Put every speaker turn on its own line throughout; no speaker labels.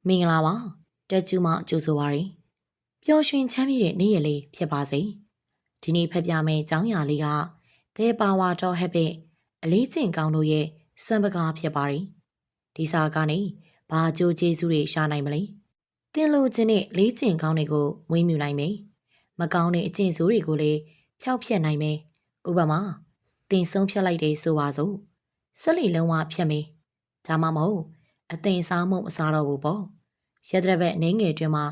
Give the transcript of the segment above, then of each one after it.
မင်္ဂလာပါတက်ကျူမကြိုဆိုပါရယ်ပျော်ရွှင်ချမ်းမြေ့တဲ့နေ့ရက်လေးဖြစ်ပါစေဒီနေ့ဖက်ပြမယ့်အကြောင်းအရာလေးက The Power of Habit အလေးကျင့်ကောင်းတို့ရဲ့စွမ်းပကားဖြစ်ပါရယ်ဒီစာကနေဘာကြိုးကျေးဇူးတွေရှာနိုင်မလဲတင်လို့ခြင်းနဲ့လေးကျင့်ကောင်းတွေကိုမွေးမြူနိုင်မယ်မကောင်းတဲ့အကျင့်ဆိုးတွေကိုလည်းဖျောက်ဖျက်နိုင်မယ်ဥပမာတင်ဆုံးဖြတ်လိုက်တဲ့ဆိုပါစို့ဆက်လီလုံးဝဖြတ်မယ်ဒါမှမဟုတ်အသိစားမှုမစားတော့ဘူးပေါ့ရက်တဲ့ဘက်အနေငယ်တွင်မှာ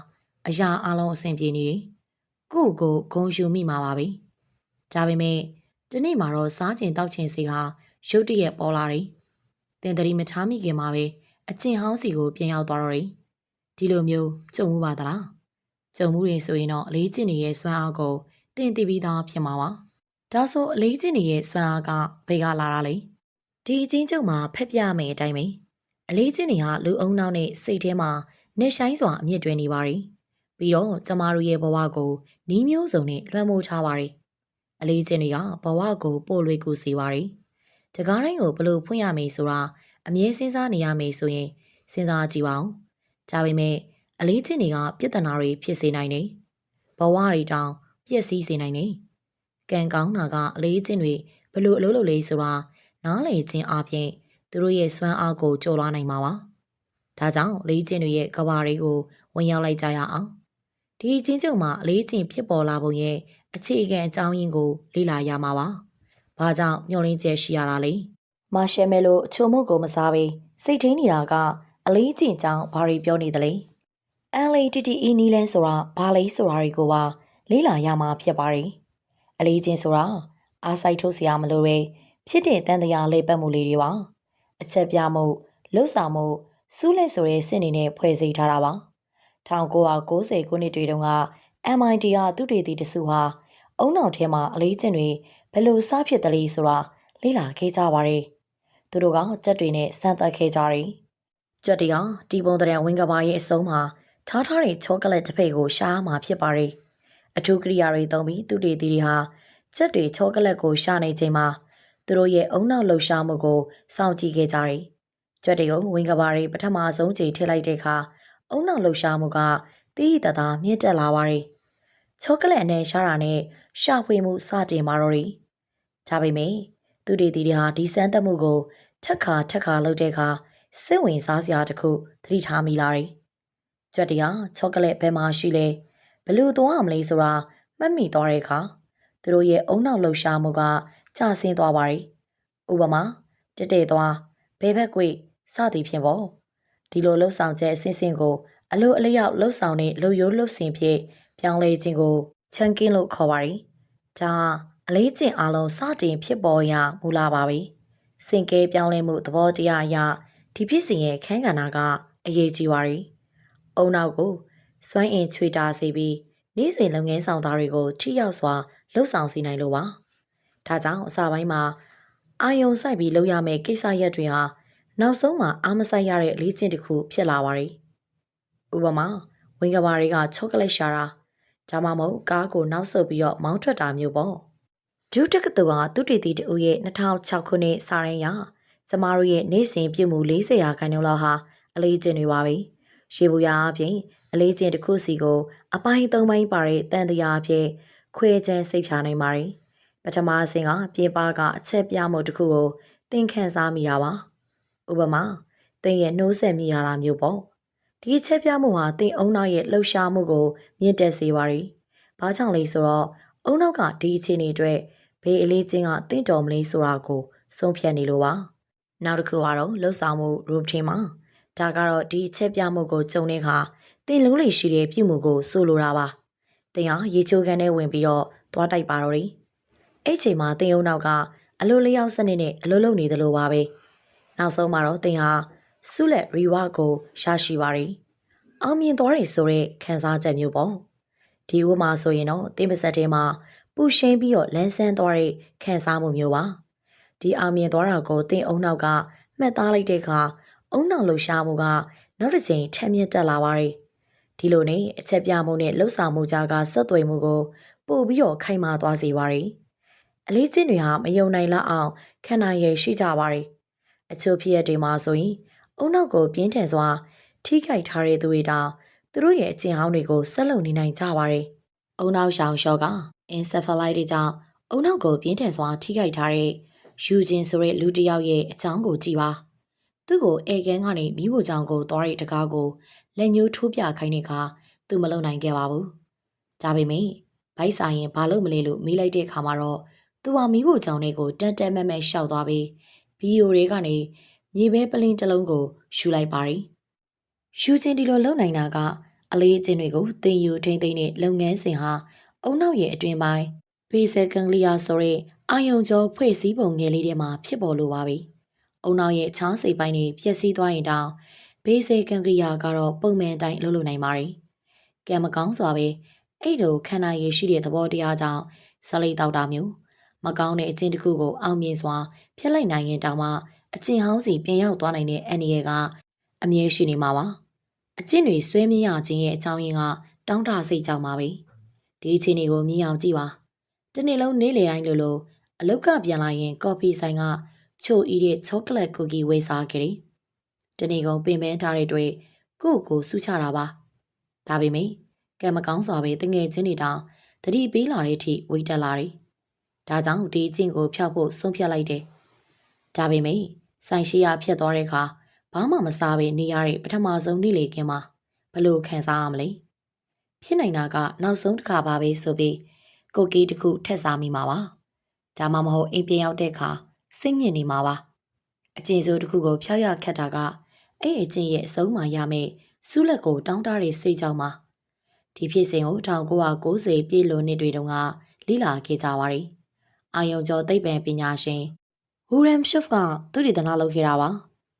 အရာအလုံးအဆင်ပြေနေတယ်ကိုယ့်ကိုဂုံယူမိမှာပါပဲဒါပေမဲ့ဒီနေ့မှာတော့စားကျင်တောက်ချင်စီဟာရုတ်တရက်ပေါ်လာတယ်တင်တရီမချားမိခင်မှာပဲအကျင့်ဟောင်းစီကိုပြန်ရောက်သွားတော့တယ်ဒီလိုမျိုးကြုံမှုပါသလားကြုံမှုတွေဆိုရင်တော့အလေးကျင့်နေတဲ့စွမ်းအားကိုတင်သိပြီးသားဖြစ်မှာပါဒါဆိုအလေးကျင့်နေတဲ့စွမ်းအားကဘယ်ကလာတာလဲဒီအချင်းချုပ်မှာဖက်ပြမယ်အတိုင်းပဲအလေးကျင့်နေဟာလူအုံနောက်နဲ့စိတ်ထဲမှာနေဆိုင်စွာအမြင့်တွင်နေပါ ರಿ ပြီးတော့ကျမတို့ရဲ့ဘဝကိုနီးမျိုးစုံနဲ့လွှမ်းမိုးထားပါ ರಿ အလေးကျင့်တွေကဘဝကိုပို့လွေကူစေပါ ರಿ တကားတိုင်းကိုဘလို့ဖွင့်ရမယ်ဆိုတာအမြဲစဉ်းစားနေရမယ်ဆိုရင်စဉ်းစားကြည့်ပါဦးဒါပေမဲ့အလေးကျင့်တွေကပြဿနာတွေဖြစ်စေနိုင်တယ်ဘဝတွေတောင်ပျက်စီးစေနိုင်တယ်ကံကောင်းတာကအလေးကျင့်တွေဘလို့အလုပ်လုပ်လဲဆိုတာနားလည်ခြင်းအပြင်သူတို့ရဲ့စွမ်းအားကိုကျော်လွှားနိုင်မှာပါဒါကြောင့်လေးကျင့်တွေရဲ့ကဘာတွေကိုဝင်ရောက်လိုက်ကြရအောင်ဒီအချင်းချုပ်မှာအလေးကျင့်ဖြစ်ပေါ်လာပုံရဲ့အခြေခံအကြောင်းရင်းကိုလေ့လာရမှာပါဘာကြောင့်မျှော်လင့်ချက်ရှိရတာလဲမာရှယ်မဲလိုအချို့မှုကိုမစားဘဲစိတ်ထိန်နေတာကအလေးကျင့်ကြောင်းဘာတွေပြောနေသလဲLATTE နီလန်းဆိုတာဘာလဲဆိုတာတွေကိုပါလေ့လာရမှာဖြစ်ပါတယ်အလေးကျင့်ဆိုတာအားစိုက်ထုတ်เสียမလို့ပဲဖြစ်တဲ့တန်တရားလေးပတ်မှုလေးတွေပါအချက်ပြမှုလှုပ်ဆောင်မှုစူးလက်ဆိုတဲ့စင်နေနဲ့ဖွဲ့စည်းထားတာပါ1990ခုနှစ်တွေတုန်းက MIT ကသူတေသီတစုဟာအုံနောက်ထဲမှာအလေးကျင့်တွေဘယ်လိုစားဖြစ်တယ်လဲဆိုတာလေ့လာခဲ့ကြပါတယ်သူတို့ကကြက်တွေနဲ့စမ်းသပ်ခဲ့ကြတယ်ကြက်တွေကတီပုံတရံဝင်းကဘာရဲ့အစုံမှာထားထားတဲ့ချောကလက်တစ်ဖက်ကိုရှားမှာဖြစ်ပါတယ်အထူးကိရိယာတွေသုံးပြီးသူတေသီတွေဟာကြက်တွေချောကလက်ကိုရှာနေချိန်မှာသူတို့ရဲ့အုံနောက်လှုပ်ရှားမှုကိုစောင့်ကြည့်ခဲ့ကြတယ်ကြက်တွေကိုဝင်းကဘာတွေပထမဆုံးချိန်ထည့်လိုက်တဲ့အခါအုံနောက်လှုပ်ရှားမှုကတီးတသားမြင့်တက်လာပါတယ်ချောကလက်နဲ့ရှားတာနဲ့ရှာဖွေမှုစတင်มาတော့တယ်ဒါပေမဲ့သူတေသီတွေဟာဒီစမ်းသပ်မှုကိုထက်ခါလုပ်တဲ့အခါစိတ်ဝင်စားစရာတစ်ခုသတိထားမိလာတယ်ကြက်တရားချောကလက်ဘယ်မှာရှိလဲဘလို့သွားမလဲဆိုတာမှတ်မိသွားတဲ့အခါသူတို့ရဲ့အုံနောက်လှုပ်ရှားမှုကကျဆင်းသွားပါတယ်ဥပမာတက်တဲ့သွားဘဲဘက်ကွေစသည်ဖြင့်ပေါ့ဒီလိုလှုပ်ဆောင်ချက်အဆင့်ဆင့်ကိုအလိုအလျောက်လှုပ်ဆောင်တဲ့လှုပ်ရိုးလှုပ်စဉ်ဖြင့်ပြောင်းလဲခြင်းကိုချန်ကင်းလို့ခေါ်ပါတယ်ဒါအလေးကျင့်အလုံးစတင်ဖြစ်ပေါ်ရာမူလာပါပဲစင်ကဲပြောင်းလဲမှုသဘောတရားအရဒီဖြစ်စဉ်ရဲ့ခန်းကဏ္ဍကအရေးကြီးပါတယ်အုံနောက်ကိုစွမ်းအင်ချွေတာစေပြီးနေ့စဉ်လုပ်ငန်းဆောင်သားတွေကိုထိရောက်စွာလှုပ်ဆောင်စေနိုင်လို့ပါဒါကြောင့်အစပိုင်းမှာအာယုံစိုက်ပြီးလုပ်ရမယ့်ကိစ္စရပ်တွေဟာနောက်ဆုံးမှာအားမဆိုင်ရတဲ့အလေးကျင့်တစ်ခုဖြစ်လာပါတယ်ဥပမာဝင်းကဘာတွေကချောကလက်ရှာတာဒါမှမဟုတ်ကားကိုနောက်ဆုတ်ပြီးတော့မောင်းထွက်တာမျိုးပေါ့ဒုတက္ကသိုလ်ကသူတေသီတူရဲ့2006ခုနှစ်စာရင်းအရကျမတို့ရဲ့နေ့စဉ်ပြုမှု40ရာခိုင်နှုန်းလောက်ဟာအလေးကျင့်တွေပါပဲရှေးဘူရာအပြင်အလေးကျင့်တစ်ခုစီကိုအပိုင်း3ပိုင်းပါတဲ့တန်တရားအဖြစ်ခွဲခြမ်းစိတ်ဖြာနိုင်ပါတယ်ပထမအဆင့်ကပြင်ပကအချက်ပြမှုတစ်ခုကိုသင်ခန်းစားမိတာပါဥပမာသင်ရဲ့နှိုးဆက်မိရတာမျိုးပေါ့ဒီအချက်ပြမှုဟာသင်အုံနောက်ရဲ့လှုပ်ရှားမှုကိုမြင့်တက်စေပါတယ်ဘာကြောင့်လဲဆိုတော့အုံနောက်ကဒီအခြေအနေအတွက်ဘေးအလေးချင်းကတင့်တော်မလေးဆိုတာကိုဆုံးဖြတ်နေလို့ပါနောက်တစ်ခုကတော့လှုပ်ဆောင်မှု routine မှာဒါကတော့ဒီအချက်ပြမှုကိုကြုံတဲ့အခါသင်လုံးလေးရှိတဲ့ပြုမှုကိုဆိုလိုတာပါသင်ဟာရေချိုးခန်းထဲဝင်ပြီးတော့သွားတိုက်ပါတော့တယ်အဲ့ချိန်မှာသင်အုံနောက်ကအလိုလျောက်စနစ်နဲ့အလိုလုပ်နေသလိုပါပဲနောက်ဆုံးမှာတော့သင်ဟာဆုလက် reward ကိုရရှိပါတယ်အောင်မြင်သွားတယ်ဆိုတဲ့ခံစားချက်မျိုးပေါ့ဒီဥမာဆိုရင်တော့သင်ပါစက်ထဲမှာပူရှိန်ပြီးတော့လန်းဆန်းသွားတဲ့ခံစားမှုမျိုးပါဒီအောင်မြင်သွားတာကိုသင်အုံနောက်ကမှတ်သားလိုက်တဲ့အခါအုံနောက်လှူရှားမှုကနောက်တစ်ချိန်ထပ်မြင့်တက်လာပါတယ်ဒီလိုနဲ့အချက်ပြမှုနဲ့လှုပ်ဆောင်မှုကြားကဆက်သွယ်မှုကိုပို့ပြီးတော့ခိုင်မာသွားစေပါတယ်အလေးကျင့်တွေဟာမယုံနိုင်လောက်အောင်ခံနိုင်ရရှိကြပါတယ်အချို့ဖြစ်ရတဲ့မှာဆိုရင်အုံနောက်ကိုပြင်းထန်စွာ ထိခိုက်ထားတဲ့သူတွေတောင်သူတို့ရဲ့အကျင့်ဟောင်းတွေကိုဆက်လုပ်နေနိုင်ကြပါတယ်။အုံနောက်ရှောင်ရှော့ကအင်ဆက်ဖလိုက်တွေကြောင့်အုံနောက်ကိုပြင်းထန်စွာထိခိုက်ထားတဲ့ယူဂျင်ဆိုတဲ့လူတစ်ယောက်ရဲ့အကြောင်းကိုကြည့်ပါ။သူ့ကိုအေကန်ကနေမိဖို့ကြောင့်ကိုသွားတဲ့တကားကိုလက်ညှိုးထိုးပြခိုင်းတဲ့အခါသူမလုံနိုင်ခဲ့ပါဘူး။ဒါပေမဲ့ဘိုက်ဆိုင်ရင်ဘာလို့မလဲလို့မေးလိုက်တဲ့အခါမှာတော့သူဟာမိဖို့ကြောင့်တွေကိုတန်တန်မက်မက်ရှောက်သွားပြီးဗီဒီယိုတွေကနေမြေပဲပလင်းတစ်လုံးကိုယူလိုက်ပါတယ်။ယူချင်းဒီလိုလုံနိုင်တာကအလေးအကျင့်တွေကိုသင်ယူထိမ့်သိမ့်တဲ့လုပ်ငန်းစဉ်ဟာအုံနောက်ရဲ့အတွင်ပိုင်းဘေးဆယ်ကန်ဂလီယာဆိုတဲ့အာယုံကျော်ဖွဲ့စည်းပုံငယ်လေးထဲမှာဖြစ်ပေါ်လိုပါပြီ။အုံနောက်ရဲ့ချားစိတ်ပိုင်းတွေပျက်စီးသွားရင်တောင်ဘေးဆယ်ကန်ဂလီယာကတော့ပုံမှန်တိုင်းလုပ်လို့နိုင်ပါတယ်။ကံမကောင်းစွာပဲအဲ့လိုခန္ဓာရည်ရှိတဲ့သဘောတရားကြောင့်ဆက်လက်တောက်တာမျိုးမကောင်းတဲ့အကျင့်တစ်ခုကိုအောင်မြင်စွာဖျက်လိုက်နိုင်ရင်တောင်မှအကျင့်ဟောင်းစီပြန်ရောက်သွားနိုင်တဲ့အန္တရာယ်ကအမြဲရှိနေမှာပါအကျင့်တွေဆွဲမြရခြင်းရဲ့အကြောင်းရင်းကတောင်းတစိတ်ကြောင့်ပါပဲဒီအချိန်တွေကိုမြင်အောင်ကြည့်ပါတနေ့လုံးနေ့လယ်တိုင်းလိုအလောက်ကပြန်လာရင်ကော်ဖီဆိုင်ကချိုဤတဲ့ချောကလက်ကူကီဝေးစားခဲ့တယ်တနေ့ကုန်ပင်ပန်းထားတဲ့တွေ့ကိုယ့်ကိုစူးချတာပါဒါပေမဲ့ကံမကောင်းစွာပဲတငယ်ချင်းတွေတောင်တတိပေးလာတဲ့အထိဝိတက်လာတယ်ဒါကြောင့်ဒီအကျင့်ကိုဖျောက်ဖို့ဆုံးဖြတ်လိုက်တယ်ဒါပေမဲ့ဆိုင်ရှိရဖြစ်သွားတဲ့အခါဘာမှမစားဘဲနေရတဲ့ပထမဆုံးနေ့လေခင်မှာဘလို့ခံစားရမလဲဖြစ်နိုင်တာကနောက်ဆုံးတစ်ခါပါပဲဆိုပြီးကိုကီတစ်ခုထက်စားမိမှာပါဒါမှမဟုတ်အိမ်ပြန်ရောက်တဲ့အခါစိတ်ညစ်နေမှာပါအကျင့်စိုးတစ်ခုကိုဖျောက်ရခက်တာကအဲ့အကျင့်ရဲ့အဆုံးမှရမယ်စုလက်ကိုတောင်းတတဲ့စိတ်ကြောင့်ပါဒီဖြစ်စဉ်ကို1990ပြည့်လွန်နှစ်တွေတုန်းကလေ့လာခဲ့ကြပါတယ်အာယုံကျော်သိပ္ပံပညာရှင်ဟူရမ်ရှုဖ်ကသူတည်တနာလုပ်ခဲ့တာပါ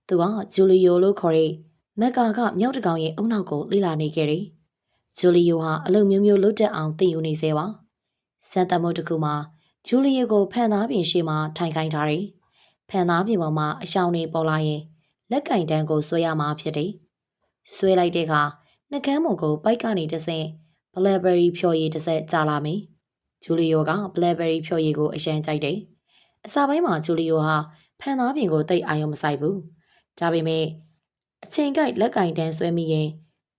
သူကဂျူလီယိုလို့ခေါ်တဲ့မက်ကာကမြောက်တကောင်ရဲ့အုံနောက်ကိုလေ့လာနေခဲ့တယ်ဂျူလီယိုဟာအလုပ်မျိုးမျိုးလုပ်တတ်အောင်သိယူနေသေးပါစံတမုတ်တစ်ခုမှာဂျူလီယိုကိုဖန်သားပြင်ရှေ့မှာထိုင်ခိုင်းထားတယ်ဖန်သားပြင်ပေါ်မှာအရှောင်းနေပေါ်လာရင်လက်ကင်တန်းကိုဆွဲရမှာဖြစ်တယ်ဆွဲလိုက်တဲ့အခါနှကမ်းမုံကိုပိုက်ကနေတစ်ဆင့်ဘလက်ဘယ်ရီဖြော်ရည်တစ်ဆက်ကြာလာမယ်ဂျူလီယိုကဘလက်ဘယ်ရီဖြော်ရည်ကိုအရန်ကြိုက်တယ်အစာပိုင်းမှာဂျူလီယိုဟာဖန်သားပြင်ကိုတိတ်အာရုံမစိုက်ဘူးဒါပေမဲ့အချိန်ကိုက်လက်ကင်တန်းဆွဲမိရင်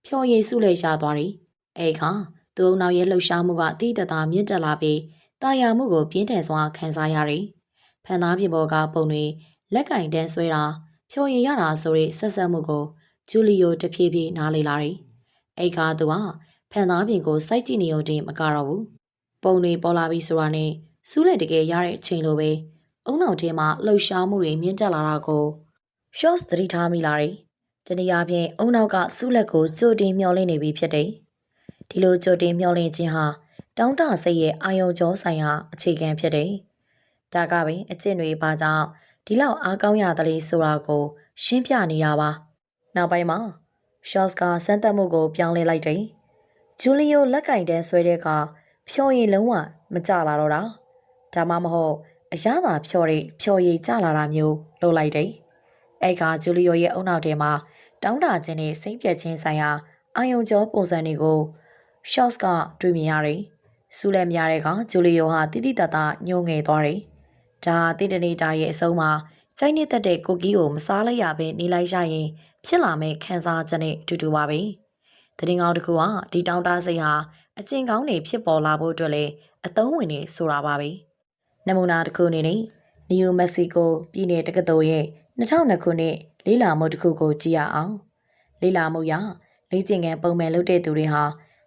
ဖြော်ရည်စုလဲရသွားတယ်အဲ့ခါသူ့နောက်ရဲ့လှုပ်ရှားမှုကတိတသားမြင့်တက်လာပြီးတာယာမှုကိုပြင်းထန်စွာခံစားရတယ်ဖန်သားပြင်ပေါ်ကပုံတွေလက်ကင်တန်းဆွဲတာဖြော်ရည်ရတာဆိုတဲ့ဆက်ဆက်မှုကိုဂျူလီယိုတဖြည်းဖြည်းနားလေလာတယ်အဲ့ခါသူကဖန်သားပြင်ကိုစိုက်ကြည့်နေုံတင်မကတော့ဘူးပုံတွေပေါ်လာပြီးဆိုတာနဲ့စူးလက်တကယ်ရတဲ့အချိန်လိုပဲအုံနောက်ထဲမှာလှုပ်ရှားမှုတွေမြင့်တက်လာတာကိုရှော့သတိထားမိလာတယ်တနည်းအားဖြင့်အုံနောက်ကစူးလက်ကိုကြိုတင်မျောလင့်နေပြီဖြစ်တယ်ဒီလိုကြိုတင်မျောလင့်ခြင်းဟာတောင်းတစိတ်ရဲ့အာယုံကြောဆိုင်ဟာအခြေခံဖြစ်တယ်ဒါကပဲအကျင့်တွေပါကြောင့်ဒီလောက်အားကောင်းရသလဲဆိုတာကိုရှင်းပြနေတာပါနောက်ပိုင်းမှာရှော့ကစမ်းသပ်မှုကိုပြောင်းလဲလိုက်တယ်ဂျူလီယိုလက်ကင်တန်းဆွဲတဲ့အခါဖြော်ရည်လုံးဝမကြလာတော့တာဒါမှမဟုတ်အရသာဖြော်ရည်ကြလာတာမျိုးလုပ်လိုက်တယ်အဲ့ကဂျူလီယိုရဲ့အုံနောက်ထဲမှာတောင်းတခြင်းနဲ့စိတ်ပြက်ခြင်းဆိုင်ရာအာယုံကျော်ပုံစံတွေကိုရှော့ကတွေ့မြင်ရတယ်စူးလက်များတဲ့ကဂျူလီယိုဟာတိတိတတ်တာညှိုးငယ်သွားတယ်ဒါတိတနေတာရဲ့အဆုံးမှာစိတ်နဲ့တက်တဲ့ကိုကီကိုမစားလိုက်ရဘဲနေလိုက်ရရင်ဖြစ်လာမယ့်ခံစားချက်နဲ့အတူတူပါပဲတရင်ကောင်းတစ်ခုကဒီတောင်းတစိတ်ဟာအကျင့်ကောင်းတွေဖြစ်ပေါ်လာဖို့အတွက်လည်းအသုံးဝင်နေဆိုတာပါပဲနမူနာတစ်ခုအနေနဲ့နယူးမက္ကဆီကိုပြည်နယ်တက္ကသိုလ်ရဲ့2002ခုနှစ်လေ့လာမှုတစ်ခုကိုကြည့်ရအောင်လေ့လာမှုအရလေ့ကျင့်ခန်းပုံမှန်လုပ်တဲ့သူတွေဟာ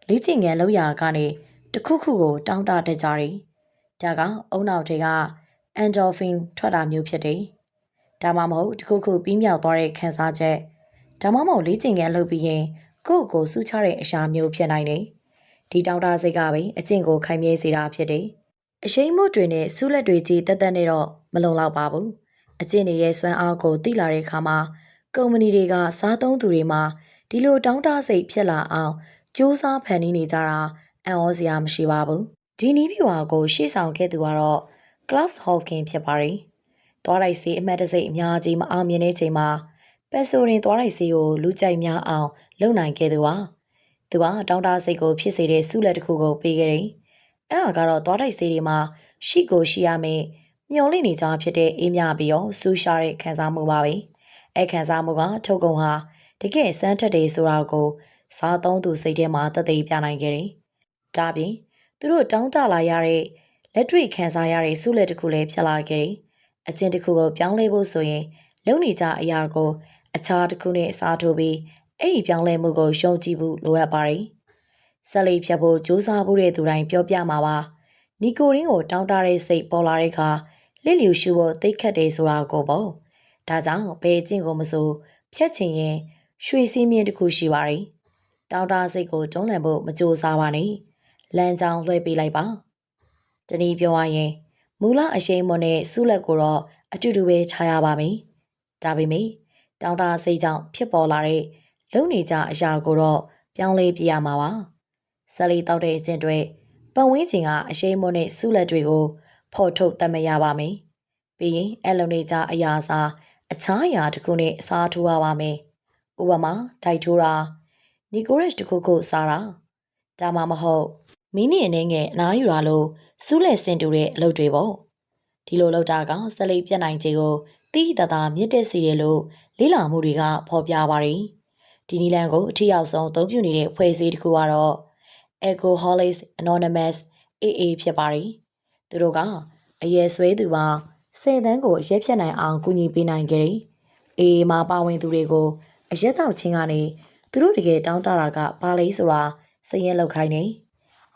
လေ့ကျင့်ခန်းလုပ်ရာကနေတစ်ခုခုကိုတောင်းတတတ်ကြတယ်ဒါကအုံနောက်တွေက endorphin ထွက်တာမျိုးဖြစ်တယ်ဒါမှမဟုတ်တစ်ခုခုပြီးမြောက်သွားတဲ့ခံစားချက်ဒါမှမဟုတ်လေ့ကျင့်ခန်းလုပ်ပြီးရင်ကိုယ့်ကိုစူးချတဲ့အရာမျိုးဖြစ်နိုင်တယ်ဒီတောင်းတစိတ်ကပဲအကျင့်ကိုခိုင်မြဲစေတာဖြစ်တယ်အရှိန်မှုတွေနဲ့စူးလက်တွေကြီးတက်တက်နဲ့တော့မလုံလောက်ပါဘူးအကျင့်တွေရဲ့စွမ်းအားကိုသိလာတဲ့အခါမှာကုမ္ပဏီတွေကစားသုံးသူတွေမှာဒီလိုတောင်းတစိတ်ဖြစ်လာအောင်စူးစမ်းဖန်တီးနေကြတာအံ့ဩစရာမရှိပါဘူးဒီနည်းဗျူဟာကိုရှေ့ဆောင်ခဲ့သူကတော့ Klaus Hawking ဖြစ်ပါတယ်သွားလိုက်စီအမှတ်တစိတ်အများကြီးမအောင်မြင်တဲ့ချိန်မှာပက်ဆိုရင်သွားလိုက်စီကိုလူကြိုက်များအောင်လုပ်နိုင်ခဲ့သူပါသူကတောင်းတစိတ်ကိုဖြစ်စေတဲ့စူးလက်တစ်ခုကိုပေးခဲ့တယ်အဲ့ဒါကတော့သွားလိုက်စီတွေမှာရှိကိုရှိရမယ်မျောလင့်နေကြဖြစ်တဲ့အေးမြပြီးတော့စူးရှားတဲ့ခံစားမှုပါပဲအဲ့ခံစားမှုကထုတ်ကုန်ဟာ တကယ်စမ်းထက်တယ်ဆိုတာကိုစားသုံးသူစိတ်ထဲမှာတသိပြနိုင်ခဲ့တယ်။ဒါပြင်သူတို့တောင်းတလာရတဲ့လက်တွေ့ခံစားရတဲ့စုလက်တစ်ခုလည်းဖြစ်လာခဲ့တယ်။အကျင့်တစ်ခုကိုပြောင်းလဲဖို့ဆိုရင်လုံနေကြအရာကိုအခြားတစ်ခုနဲ့စားထိုးပြီးအဲ့ဒီပြောင်းလဲမှုကိုရှုံးကြည့်ဖို့လိုအပ်ပါတယ်။ဆက်လက်ဖြတ်ဖို့ကြိုးစားဖို့တဲ့သူတိုင်းပြောပြမှာပါ။နီကိုရင်းကိုတောင်းတတဲ့စိတ်ပေါ်လာတဲ့အခါလစ်လျူရှုဖို့သိခတ်တယ်ဆိုတာကိုပေါ့။ဒါကြောင့်ဘယ်အကျင့်ကိုမဆိုဖြတ်ချင်ရင်ရွှေစည်းမြင့်တစ်ခုရှိပါတယ်။တောင်းတစိတ်ကိုတွန်းလှန်ဖို့မကြိုးစားပါနဲ့။လမ်းကြောင်းလွှဲပေးလိုက်ပါ။တနည်းပြောရရင်မူလအရှိန်မွန်နဲ့စုလက်ကိုတော့အတူတူပဲခြားရပါမယ်။ဒါပေမဲ့တောင်းတစိတ်ကြောင့်ဖြစ်ပေါ်လာတဲ့လုံနေကြအရာကိုတော့ပြောင်းလဲပြရမှာပါ။ဆက်လက်တောက်တဲ့အကျင့်တွေပတ်ဝန်းကျင်ကအရှိန်မွန်နဲ့စုလက်တွေကိုဖော်ထုတ်တတ်မရပါမယ်။ပြီးရင်အဲ့လုံနေကြအရာစားအခြားအရာတစ်ခုနဲ့စားထိုးရပါမယ်။ဥပမာတိုက်ထိုးတာနီကိုရက်တစ်ခုခုစားတာဒါမှမဟုတ်မိနစ်အနေငယ်အနားယူတာလို့စူးလက်ဆင်တူတဲ့အလုပ်တွေပေါ့ဒီလိုလုပ်တာကဆက်လက်ပြတ်နိုင်ခြေကိုတိတိတသာမြင့်တက်စေတယ်လို့လေးလာမှုတွေကဖော်ပြပါတယ်ဒီနည်းလမ်းကိုအထူးအောင်ဆုံးအသုံးပြုနေတဲ့ဖွဲ့စည်းတစ်ခုကတော့ Alcoholics Anonymous AA ဖြစ်ပါတယ်သူတို့ကအရဲဆွဲသူပါ10တန်းကိုအရက်ဖြတ်နိုင်အောင်ကူညီပေးနိုင်ကြတယ်AA မှာပါဝင်သူတွေကိုအရက်တောက်ချင်းကနေသူတို့တကယ်တောင်းတတာကဘာလဲဆိုတာစည်ရင်လောက်ခိုင်းနေ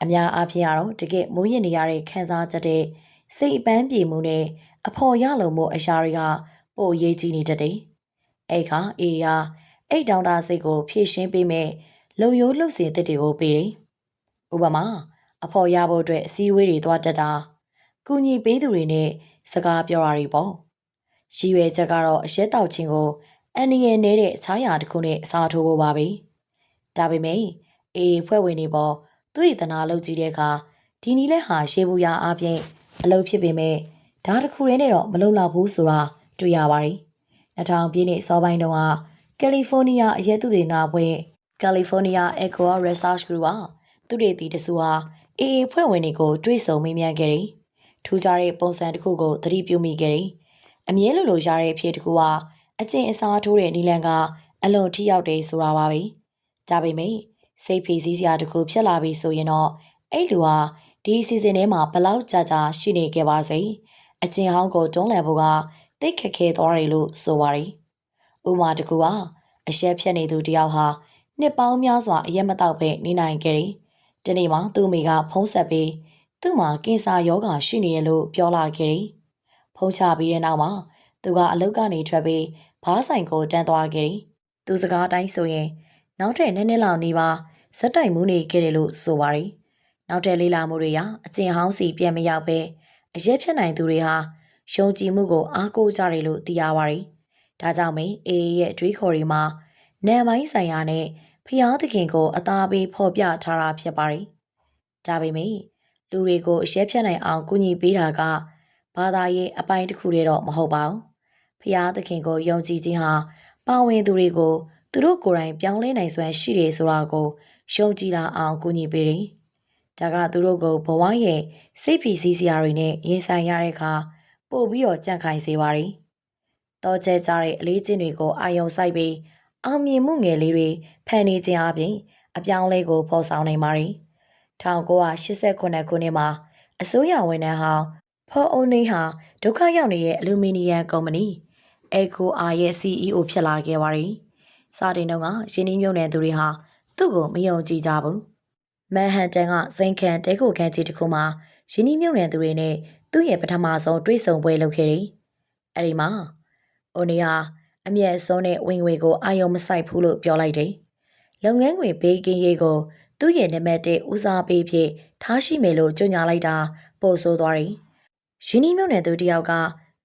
အများအားဖြင့်ကတော့တကယ်မိုးရင်နေရတဲ့ခန်းစားချက်တဲ့စိတ်ပန်းပြေမှုနဲ့အဖော်ရလုံမှုအရာတွေကပိုအရေးကြီးနေတတ်တယ်အဲ့ခါအေးဟာအဲ့တောင်းတစိတ်ကိုဖြည့်ရှင်းပေးမဲ့လုံရိုးလှုပ်စင်တဲ့တွေကိုပေးတယ်ဥပမာအဖော်ရဖို့အတွက်အစည်းအဝေးတွေသွားတက်တာကူညီပေးသူတွေနဲ့စကားပြောတာတွေပေါ့ရည်ရွယ်ချက်ကတော့အရက်တောက်ခြင်းကိုအန်ဒီရဲ့နေတဲ့အခြားရာတစ်ခုနဲ့အစားထိုးဖို့ပါပဲဒါပေမဲ့အေးဖွဲ့ဝင်တွေပေါ်သူ့ရတနာလုပ်ကြည့်တဲ့အခါဒီနီးလဲဟာရှေးဘူးရအပြင်အလုပ်ဖြစ်ပေမဲ့ဓာတ်တစ်ခုတည်းနဲ့တော့မလုံလောက်ဘူးဆိုတာတွေ့ရပါတယ်2000ပြည့်နှစ်စောပိုင်းတုန်းကကယ်လီဖိုးနီးယားအရက်သူတွေနာဖွဲ့ California Eco Research Group ကသူတွေတီတစုဟာအေးဖွဲ့ဝင်တွေကိုတွေးဆုံမေးမြန်းခဲ့တယ်ထူးခြားတဲ့ပုံစံတစ်ခုကိုသတိပြုမိခဲ့တယ်အမြဲလိုရတဲ့အဖြစ်တစ်ခုကအကျင့်အစားထိုးတဲ့နီလန်ကအလွန်ထိရောက်တယ်ဆိုတာပါပဲဒါပေမဲ့စိတ်ဖိစီးစရာတစ်ခုဖြစ်လာပြီဆိုရင်တော့အဲ့လူဟာဒီစီဇန်ထဲမှာဘလောက်ကြာရှိနေခဲ့ပါစေအကျင့်ဟောင်းကိုတွန်းလှန်ဖို့ကတိတ်ခက်ခဲသွားတယ်လို့ဆိုပါတယ်ဥပမာတစ်ခုကအရက်ဖြတ်နေသူတယောက်ဟာနှစ်ပေါင်းများစွာအရက်မတောက်ပဲနေနိုင်ခဲ့တယ်ဒီနေ့မှသူ့မိကဖုံးဆက်ပြီးသူ့မှာကင်ဆာရောဂါရှိနေရလို့ပြောလာခဲ့တယ်ဖုံးချပြီးတဲ့နောက်မှာသူကအလုပ်ကနေထွက်ပြီးဘားဆိုင်ကိုတန်းသွားခဲ့တယ်သူစကားတိုင်းဆိုရင်နောက်ထပ်နည်းနည်းလောက်နေပါဇက်တိုင်မှုနေခဲ့တယ်လို့ဆိုပါတယ်နောက်ထပ်လေးလာမှုတွေရာအကျင့်ဟောင်းစီပြန်မရောက်ပဲအရက်ဖြတ်နိုင်သူတွေဟာယုံကြည်မှုကိုအားကိုးကြတယ်လို့သိရပါတယ်ဒါကြောင့်မင်းအေးရဲ့အတွေးခေါ်တွေမှာနာမိုင်းဆိုင်ရာနဲ့ဖျားသခင်ကိုအသာပေးဖော်ပြထားတာဖြစ်ပါတယ်ဒါပေမဲ့လူတွေကိုအရက်ဖြတ်နိုင်အောင်ကူညီပေးတာကဘာသာရေးအပိုင်းတစ်ခုတည်းတော့မဟုတ်ပါဘူးဖျားသခင်ကိုယုံကြည်ခြင်းဟာပါဝင်သူတွေကိုသူတို့ကိုယ်တိုင်ပြောင်းလဲနိုင်စွမ်းရှိတယ်ဆိုတာကိုယုံကြည်လာအောင်ကူညီပေးတယ်။ဒါကသူတို့ကိုဘဝရဲ့စိတ်ဖိစီးစရာတွေနဲ့ရင်ဆိုင်ရတဲ့အခါပို့ပြီးတော့ကြန့်ခိုင်စေပါတယ်။တောကျဲကြတဲ့အလေးချင်းတွေကိုအာယုံစိုက်ပြီးအောင်မြင်မှုငယ်လေးတွေဖန်နေခြင်းအပြင်အပြောင်းလဲကိုဖော်ဆောင်နိုင်ပါတယ်။1989ခုနှစ်မှာအစိုးရဝန်ထမ်းဟောင်းဖော်အိုနေဟာဒုက္ခရောက်နေတဲ့အလူမီနီယံကုမ္ပဏီEcoRရဲ့ CEO ဖြစ်လာခဲ့ပါတယ်။စတင်တော့ကရင်းနှီးမြှုပ်နှံသူတွေဟာသူ့ကိုမယုံကြည်ကြဘူး။မန်ဟန်တန်ကစိန်ခံတဲခိုခန်းကြီးတစ်ခုမှာရင်းနှီးမြှုပ်နှံသူတွေနဲ့သူ့ရဲ့ပထမဆုံးတွေ့ဆုံပွဲလုပ်ခဲ့တယ်။အဲဒီမှာအိုနီဟာအမျက်ဆုံးနဲ့ဝင်ငွေကိုအာယုံမဆိုင်ဘူးလို့ပြောလိုက်တယ်။လုပ်ငန်းခွင်ဘေးကင်းရေးကိုသူ့ရဲ့နံပါတ်1ဦးစားပေးဖြစ်ထားရှိမယ်လို့ကြေညာလိုက်တာပို့ဆိုသွားတယ်။ရင်းနှီးမြှုပ်နှံသူတယောက်က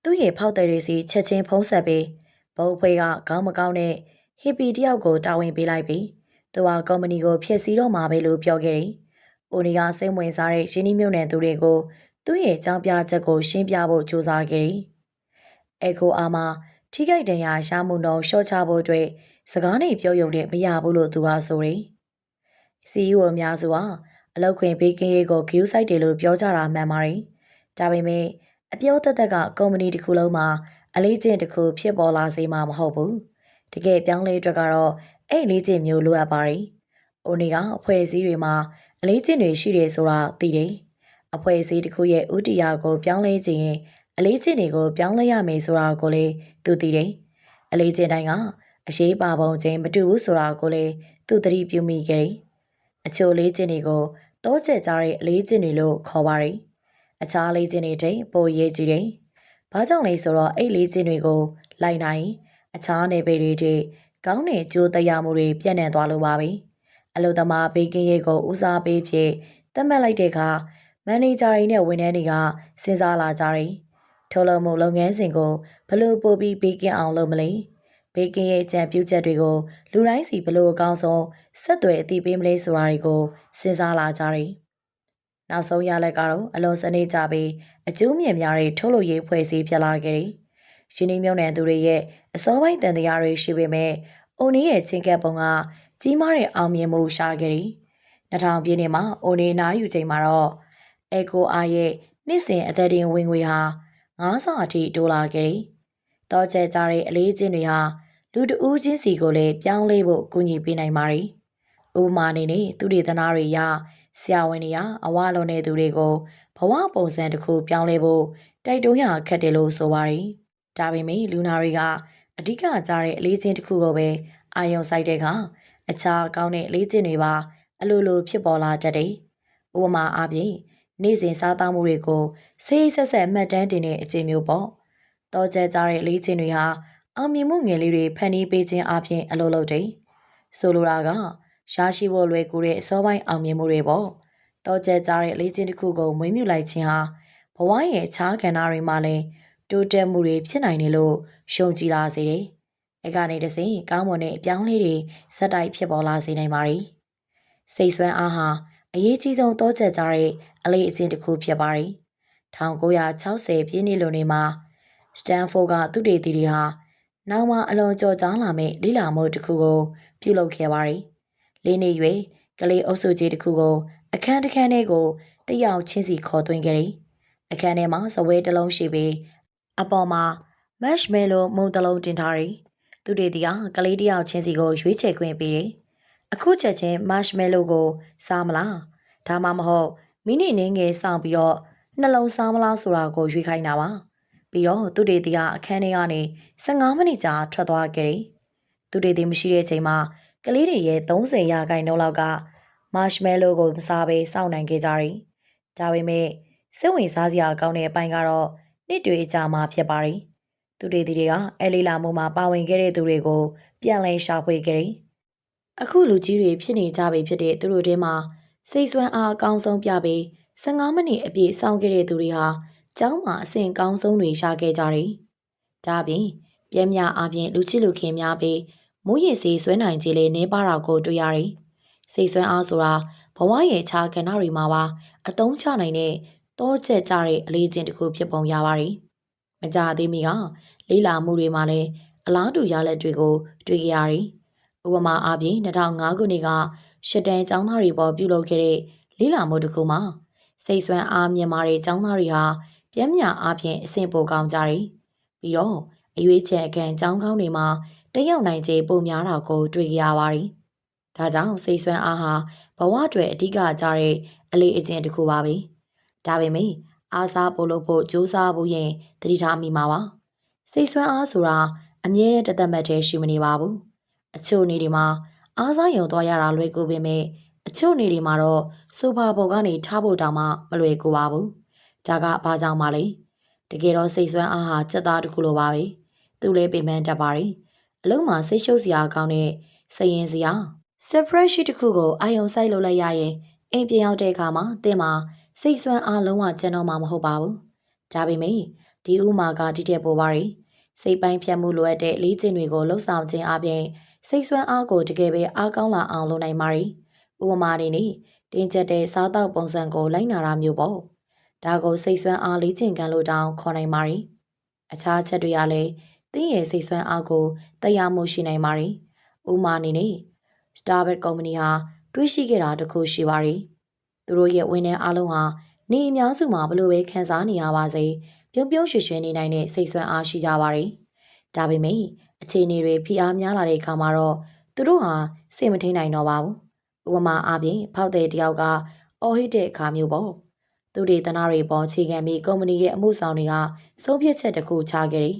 သူ့ရဲ့ဖောက်တယ်တွေစီချက်ချင်းဖုံးဆက်ပြီးဘုံဖွဲကခေါင်းမကောင်းတဲ့ဟီပီတယောက်ကိုတာဝန်ပေးလိုက်ပြီးသူဟာကုမ္ပဏီကိုဖျက်ဆီးတော့မှာပဲလို့ပြောခဲ့တယ်။အိုနီကစိတ်ဝင်စားတဲ့ရင်းနှီးမြှုပ်နှံသူတွေကိုသူ့ရဲ့ကြောင်းပြချက်ကိုရှင်းပြဖို့ကြိုးစားခဲ့တယ်။EcoRမှာထိခိုက်ဒဏ်ရာရမှုနှုန်းလျှော့ချဖို့အတွက်စကားနဲ့ပြောရုံနဲ့မရဘူးလို့သူကဆိုတယ်။ CEO အများစုဟာအလောက်ခွင်ဘေးကင်းရေးကိုဂရုစိုက်တယ်လို့ပြောကြတာမှန်ပါတယ်။ဒါပေမဲ့အပြောသက်သက်ကကုမ္ပဏီတစ်ခုလုံးမှာအလေးကျင့်တစ်ခုဖြစ်ပေါ်လာစေမှာမဟုတ်ဘူး တကယ်ပြောင်းလဲအတွက်ကတော့အဲ့လေ့ကျင့်မျိုးလိုအပ်ပါတယ်။အိုနီကအဖွဲ့အစည်းတွေမှာအလေးကျင့်တွေရှိတယ်ဆိုတာသိတယ်။အဖွဲ့အစည်းတစ်ခုရဲ့ဥတီယာကိုပြောင်းလဲခြင်းရင်အလေးကျင့်တွေကိုပြောင်းလဲရမယ်ဆိုတာကိုလည်းသူသိတယ်။အလေးကျင့်တိုင်းကအရေးပါပုံချင်းမတူဘူးဆိုတာကိုလည်းသူသတိပြုမိခဲ့တယ်။အချို့လေးကျင့်တွေကိုတောချက်ကြတဲ့အလေးကျင့်တွေလို့ခေါ်ပါတယ်။အခြားလေးကျင့်တွေတိတ်ပိုရေးကြည့်တယ်။ဘာကြောင့်လဲဆိုတော့အဲ့လေးကျင့်တွေကိုလိုက်နိုင်အခြားနယ်ပယ်တွေတိကောင်းတဲ့ကြိုးတရားမှုတွေပြန့်နှံ့သွားလို့ပါပဲအလို့သမားဘေးကင်းရေးကိုဦးစားပေးဖြစ်သတ်မှတ်လိုက်တဲ့အခါမန်နေဂျာတွေနဲ့ဝန်ထမ်းတွေကစဉ်းစားလာကြတယ်ထုတ်လုပ်မှုလုပ်ငန်းစဉ်ကိုဘလို့ပို့ပြီးဘေးကင်းအောင်လုပ်မလဲဘေးကင်းရေးအကြံပြုချက်တွေကိုလူတိုင်းစီဘလို့အကောင်းဆုံးဆက်သွယ်အသိပေးမလဲဆိုတာတွေကိုစဉ်းစားလာကြတယ်နောက်ဆုံးရလက်ကတော့အလွန်စနေကြပြီးအကျိုးမြင်များတဲ့ထုတ်လုပ်ရေးဖွဲ့စည်းဖြစ်လာခဲ့တယ်ရင်းနှီးမြှုပ်နှံသူတွေရဲ့အစောပိုင်းတန်တရားတွေရှိပေမဲ့အိုနီရဲ့ချင်းကပ်ပုံကကြီးမားတဲ့အောင်မြင်မှုရှာခဲ့တယ်။2000ပြည့်နှစ်မှာအိုနီနားယူချိန်မှာတော့အကိုအားရဲ့နှစ်စဉ်အသက်တင်ဝင်ငွေဟာ9ဆအထိတိုးလာခဲ့တယ်။တောကျကြတဲ့အလေးချင်းတွေဟာလူတဦးချင်းစီကိုလည်းပြောင်းလဲဖို့ကူညီပေးနိုင်ပါတယ်။ဥပမာအနေနဲ့သူတွေသနာတွေရဆရာဝန်တွေအဝလုံးတဲ့သူတွေကိုဘဝပုံစံတစ်ခုပြောင်းလဲဖို့တိုက်တွန်းရခက်တယ်လို့ဆိုပါတယ်။ဒါပေမဲ့လူနာတွေကအဓိကကြားတဲ့အလေးချင်းတစ်ခုကိုပဲအာယုံစိုက်တဲ့အခါအခြားကောင်းတဲ့အလေးချင်းတွေပါအလိုလိုဖြစ်ပေါ်လာတတ်တယ်။ဥပမာအားဖြင့်နေ့စဉ်စားသောက်မှုတွေကိုစိတ်ဆက်ဆက်မှတ်တမ်းတင်တဲ့အကျင့်မျိုးပေါ့။တောကျကြတဲ့အလေးချင်းတွေဟာအောင်မြင်မှုငယ်လေးတွေဖန်တီးပေးခြင်းအပြင်အလိုလိုတယ်။ဆိုလိုတာကရရှိဖို့လွယ်ကူတဲ့အစောပိုင်းအောင်မြင်မှုတွေပေါ့။တောကျကြတဲ့အလေးချင်းတစ်ခုကိုမွေးမြူလိုက်ခြင်းဟာဘဝရဲ့အခြားကဏ္ဍတွေမှာလည်းတိုးတက်မှုတွေဖြစ်နိုင်တယ်လို့ယုံကြည်လာစေတယ်။အဲကနေတစဉ်ကောင်းမွန်တဲ့အပြောင်းလဲတွေစက်တိုက်ဖြစ်ပေါ်လာစေနိုင်ပါတယ်။စိတ်ဆွမ်းအားဟာအရေးကြီးဆုံးတောချက်ကြတဲ့အလေးအကျင့်တစ်ခုဖြစ်ပါတယ်။1960ပြည့်နှစ်လွန်နေမှာစတန်ဖို့ကသူတေသီတွေဟာနောက်မှအလွန်ကြော်ကြားလာမဲ့လိလာမှုတစ်ခုကိုပြုလုပ်ခဲ့ပါတယ်။လေးနေ၍ကလေးအုပ်စုကြီးတစ်ခုကိုအခန်းတစ်ခန်းထဲကိုတယောက်ချင်းစီခေါ်သွင်းခဲ့တယ်။အခန်းထဲမှာစပွဲတစ်လုံးရှိပြီးအပေါ်မှာမက်ရှ်မဲလိုမုံတစ်လုံးတင်ထားတယ်။သူတွေဒီကလေးတယောက်ချင်းစီကိုရွေးချယ်ခွင့်ပေးတယ်။အခုချက်ချင်းမက်ရှ်မဲလိုကိုစားမလား။ဒါမှမဟုတ်မိနစ်နည်းငယ်စောင့်ပြီးတော့နှလုံးစားမလားဆိုတာကိုရွေးခိုင်းတာပါ။ပြီးတော့သူတွေဒီအခန်းထဲကနေ15မိနစ်ကြာထွက်သွားခဲ့တယ်။သူတွေဒီမရှိတဲ့ချိန်မှာကလေးတွေရဲ့30ရာခိုင်နှုန်းလောက်ကမက်ရှ်မဲလိုကိုမစားဘဲစောင့်နိုင်ခဲ့ကြတယ်။ဒါပေမဲ့စိတ်ဝင်စားစရာကောင်းတဲ့အပိုင်းကတော့နှစ်တွေအကြာမှဖြစ်ပါတယ်။သူတွေတွေကအဲလေးလာမှုမှာပါဝင်ခဲ့တဲ့သူတွေကိုပြန်လည်ရှာဖွေခဲ့တယ်။အခုလူကြီးတွေဖြစ်နေကြပြီဖြစ်တဲ့သူတို့ထဲမှာစိတ်ဆွမ်းအားအကောင်းဆုံးပြပြီး15မိနစ်အပြည့်စောင့်ခဲ့တဲ့သူတွေဟာကျောင်းမှာအဆင့်ကောင်းဆုံးတွေရှာခဲ့ကြတယ်။ဒါပြင်ပြင်းများအပြင်လူချစ်လူခင်များပြီးမိုးရေစီဆွဲနိုင်ခြင်းလေးနေပါတာကိုတွေ့ရတယ်။စိတ်ဆွမ်းအားဆိုတာဘဝရဲ့ခြားကဏ္ဍတွေမှာပါအသုံးချနိုင်တဲ့တောချက်ကြတဲ့အလေးချင်းတစ်ခုဖြစ်ပုံရပါတယ်။မကြသေးမီကလေးလာမှုတွေမှာလည်းအလားတူရလက်တွေကိုတွေ့ကြရတယ်။ဥပမာအားဖြင့်2005ခုနှစ်ကရှစ်တန်းကျောင်းသားတွေပေါ်ပြုလုပ်ခဲ့တဲ့လေးလာမှုတစ်ခုမှာစိတ်ဆွမ်းအားမြင့်မာတဲ့ကျောင်းသားတွေဟာပြင်းပြအားဖြင့်အဆင့်ပိုကောင်းကြတယ်။ပြီးတော့အရွေးချယ်အကန်ကျောင်းကောင်းတွေမှာတက်ရောက်နိုင်ခြေပိုများတာကိုတွေ့ကြရပါတယ်။ဒါကြောင့်စိတ်ဆွမ်းအားဟာဘဝအတွက်အဓိကကြတဲ့အလေးအကျင့်တစ်ခုပါပဲ။ဒါပေမဲ့အားစားပို့လို့ဖို့ကြိုးစားဖို့ရင်သတိထားမိမှာပါ။စိတ်ဆွမ်းအားဆိုတာအမြဲတမ်းတသက်မှတ်တည်းရှိမနေပါဘူး။အချို့နေ့တွေမှာအားစားရုံသွားရတာလွယ်ကူပေမဲ့အချို့နေ့တွေမှာတော့ဆိုဖာပေါ်ကနေထားဖို့တောင်မှမလွယ်ကူပါဘူး။ဒါကဘာကြောင့်မှလဲ။တကယ်တော့စိတ်ဆွမ်းအားဟာစက်သားတစ်ခုလိုပါပဲ။သူလည်းပင်ပန်းတတ်ပါတယ်။အလုံးမှာစိတ်ရှုပ်စရာကောင်းတဲ့စရင်စရာ spreadsheet တစ်ခုကိုအာယုံစိုက်လုပ်လိုက်ရရင်အိမ်ပြန်ရောက်တဲ့အခါမှာတင်မှာစိတ်ဆွမ်းအားလုံးဝကျန်တော့မှာမဟုတ်ပါဘူး။ဒါပေမဲ့ဒီဥမာကတိတက်ပေါ်ပါတယ်။စိတ်ပိုင်းဖြတ်မှုလိုအပ်တဲ့လေ့ကျင့်တွေကိုလှုပ်ဆောင်ခြင်းအပြင်စိတ်ဆွမ်းအားကိုတကယ်ပဲအားကောင်းလာအောင်လုပ်နိုင်ပါတယ်။ဥပမာအနေနဲ့တင်းကျပ်တဲ့စားသောက်ပုံစံကိုလိုက်နာတာမျိုးပေါ့။ဒါကိုစိတ်ဆွမ်းအားလေ့ကျင့်ခန်းလို့တောင်းခေါ်နိုင်ပါတယ်။အခြားချက်တွေကလည်းတင်းရဲ့စိတ်ဆွမ်းအားကိုတရားမှုရှိနိုင်ပါတယ်။ဥပမာအနေနဲ့ Starbucks ကုမ္ပဏီဟာတွေးရှိခဲ့တာတခုရှိပါတယ်။သူတို့ရဲ့ဝန်ထမ်းအားလုံးဟာနေအများစုမှာဘလို့ပဲခံစားနေရပါစေပြုံးပြုံးရွှင်ရွှင်နေနိုင်တဲ့စိတ်ဆွမ်းအားရှိကြပါတယ်။ဒါပေမဲ့ အခြေအနေတွေဖိအားများလာတဲ့အခါမှာတော့သူတို့ဟာစိတ်မထိန်နိုင်တော့ပါဘူးဥပမာအားဖြင့်ဖောက်တဲ့တယောက်ကအော်ဟစ်တဲ့အခါမျိုးပေါ့သူတွေတနာတွေပေါ်ခြေခံပြီးကုမ္ပဏီရဲ့အမှုဆောင်တွေကဆုံးဖြတ်ချက်တစ်ခုချခဲ့တယ်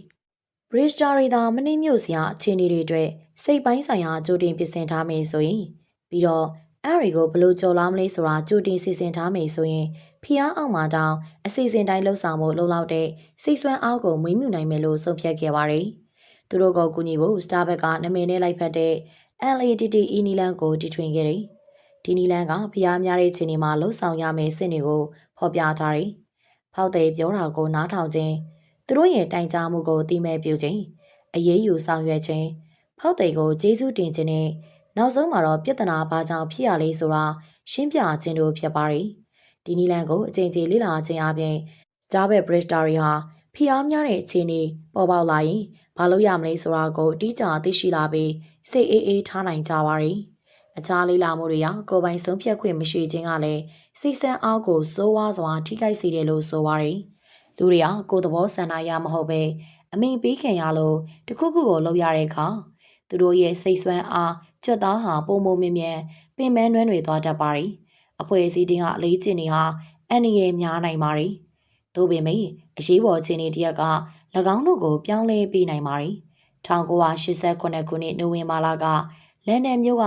ဘရစ်စတာတွေသာမနှိမ့်မြို့စရာအခြေအနေတွေအတွက်စိတ်ပိုင်းဆိုင်ရာကြိုတင်ပြင်ဆင်ထားမယ်ဆိုရင်ပြီးတော့အဲ့ဒီကိုဘလို့ကြော်လာမလဲဆိုတာကြိုတင်စီစဉ်ထားမယ်ဆိုရင်ဖျားအောင်မှတောင်အစီအစဉ်တိုင်းလှုပ်ဆောင်မှုလုံလောက်တဲ့စိတ်ဆွမ်းအားကိုမွေးမြူနိုင်မယ်လို့ဆုံးဖြတ်ခဲ့ပါတယ်။သူတို့ကကူညီဖို့ Starbucks ကနာမည်နဲ့လိုက်ဖက်တဲ့ LATTE နီလန်ကိုတီထွင်ခဲ့တယ်။ဒီနီလန်ကဖျားများတဲ့ချိန်မှာလှုပ်ဆောင်ရမယ့်စစ်တွေကိုဖော်ပြထားတယ်။ဖောက်တဲ့ပြောတာကိုနားထောင်ခြင်းသူတို့ရဲ့တိုင်ကြားမှုကိုသိမဲ့ပြုခြင်းအရေးယူဆောင်ရွက်ခြင်းဖောက်တဲ့ကိုကျေးဇူးတင်ခြင်းနဲ့နောက်ဆုံးမှာတော့ပြဿနာဘာကြောင့်ဖြစ်ရလဲဆိုတာရှင်းပြခြင်းတို့ဖြစ်ပါတယ်။ဒီနီလန်ကိုအကြိမ်ကြိမ်လေ့လာခြင်းအပြင် Starbucks Barista တွေဟာဖိအားများတဲ့အခြေအနေပေါ်ပေါက်လာရင်ဘာလို့ရမလဲဆိုတာကိုအတိအကျသိရှိလာပြီးစိတ်အေးထားနိုင်ကြပါတယ်။အခြားလေ့လာမှုတွေဟာကိုယ်ပိုင်ဆုံးဖြတ်ခွင့်မရှိခြင်းကလည်းစိတ်ဆန်းအားကိုစိုးဝါးစွာထိခိုက်စေတယ်လို့ဆိုပါတယ်။လူတွေဟာကိုယ်သဘောဆန္ဒရမဟုတ်ပဲအမိန်ပေးခံရလို့တခုခုကိုလုပ်ရတဲ့အခါသူတို့ရဲ့စိတ်ဆွမ်းအားကြွက်သားဟာပုံမမြင်မြန်ပင်ပန်းနှွမ်းတွေသွားတတ်ပါတယ်။အဖွဲ့အစည်းတင်းကအလေးကျင့်နေဟာအန္တရာယ်များနိုင်ပါတယ်။သို့ပေမဲ့အရေးပေါ်ခြေနေတရက်က၎င်းတို့ကိုပြောင်းလဲပေးနိုင်ပါတယ်။1989ခုနှစ်နိုဝင်ဘာလကလန်ဒန်မြို့က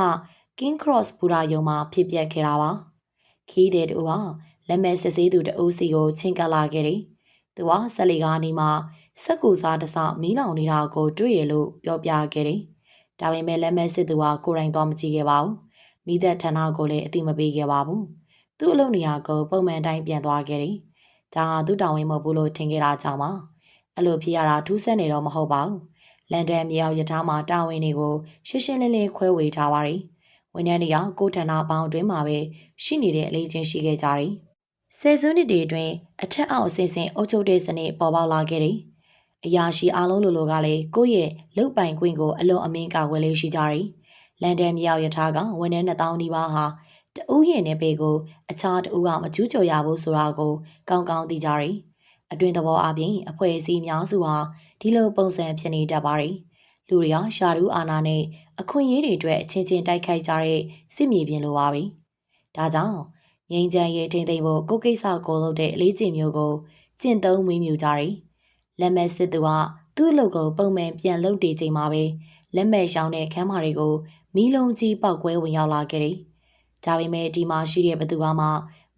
King Cross ဘူရာယုံမှာဖြစ်ပျက်ခဲ့တာပါ။ခီးတဲ့တူဟာလက်မဲ့စစ်ဆေးသူတအုပ်စီကိုချင်းကပ်လာခဲ့တယ်။သူကဆက်လီကားနီမှာစက်ကူစားတစမီးလောင်နေတာကိုတွေ့ရလို့ပြောပြခဲ့တယ်။ဒါပေမဲ့လက်မဲ့စစ်သူဟာကိုယ်တိုင်သွားမကြည့်ခဲ့ပါဘူး။မိသက်ဌာနကိုလည်းအသိမပေးခဲ့ပါဘူး။သူ့အလုပ်နေရာကိုပုံမှန်တိုင်းပြန်သွားခဲ့တယ်။ဒါဟာသူ့တာဝန်မဟုတ်ဘူးလို့ထင်ခဲ့တာကြောင့်ပါ။အဲ့လိုဖြစ်ရတာထူးဆန်းနေတော့မဟုတ်ပါဘူး။လန်ဒန်မြေအောက်ရထားမှာတာဝန်တွေကိုရှင်းရှင်းလင်းလင်းခွဲဝေထားပါတယ်။ဝန်ထမ်းတွေကကိုယ်ဌာနပေါင်းအတွင်းမှာပဲရှိနေတဲ့အလေးချင်းရှိခဲ့ကြတယ်။ဆယ်စုနှစ်တွေအတွင်းအထက်အောက်အဆင့်ဆင့်အုပ်ချုပ်တဲ့စနစ်ပေါ်ပေါက်လာခဲ့တယ်။အရာရှိအားလုံးလိုကလည်းကိုယ့်ရဲ့လုတ်ပိုင်ခွင့်ကိုအလွန်အမင်းကာကွယ်လေးရှိကြတယ်။လန်ဒန်မြေအောက်ရထားကဝန်ထမ်း2000နီးပါးဟာတဦးရဲ့နေပေကိုအခြားတဦးကမကျူးကျော်ရဘူးဆိုတာကိုကောင်းကောင်းသိကြတယ်။အတွင်သဘောအပြင်အဖွဲ့အစည်းများစုဟာဒီလိုပုံစံဖြစ်နေတတ်ပါတယ်။လူတွေဟာရှာတူးအာဏာနဲ့အခွင့်အရေးတွေအတွက်အချင်းချင်းတိုက်ခိုက်ကြတဲ့စစ်မြေပြင်လိုပါပဲ။ဒါကြောင့်ငိမ့်ချမ်းရေးထိမ့်သိမ့်ဖို့ကိုကိစ္စကိုလုပ်တဲ့အလေးကျင့်မျိုးကိုကျင့်သုံးမွေးမြူကြတယ်။လက်မဲ့စစ်သူကသူ့အလုပ်ကိုပုံမှန်ပြန်လုပ်တည်ချိန်မှာပဲလက်မဲ့ရောင်းတဲ့ခန်းမတွေကိုမီးလုံးကြီးပောက်ကွဲဝင်ရောက်လာခဲ့တယ်။ဒါပေမဲ့ဒီမှာရှိတဲ့ဘသူကမှ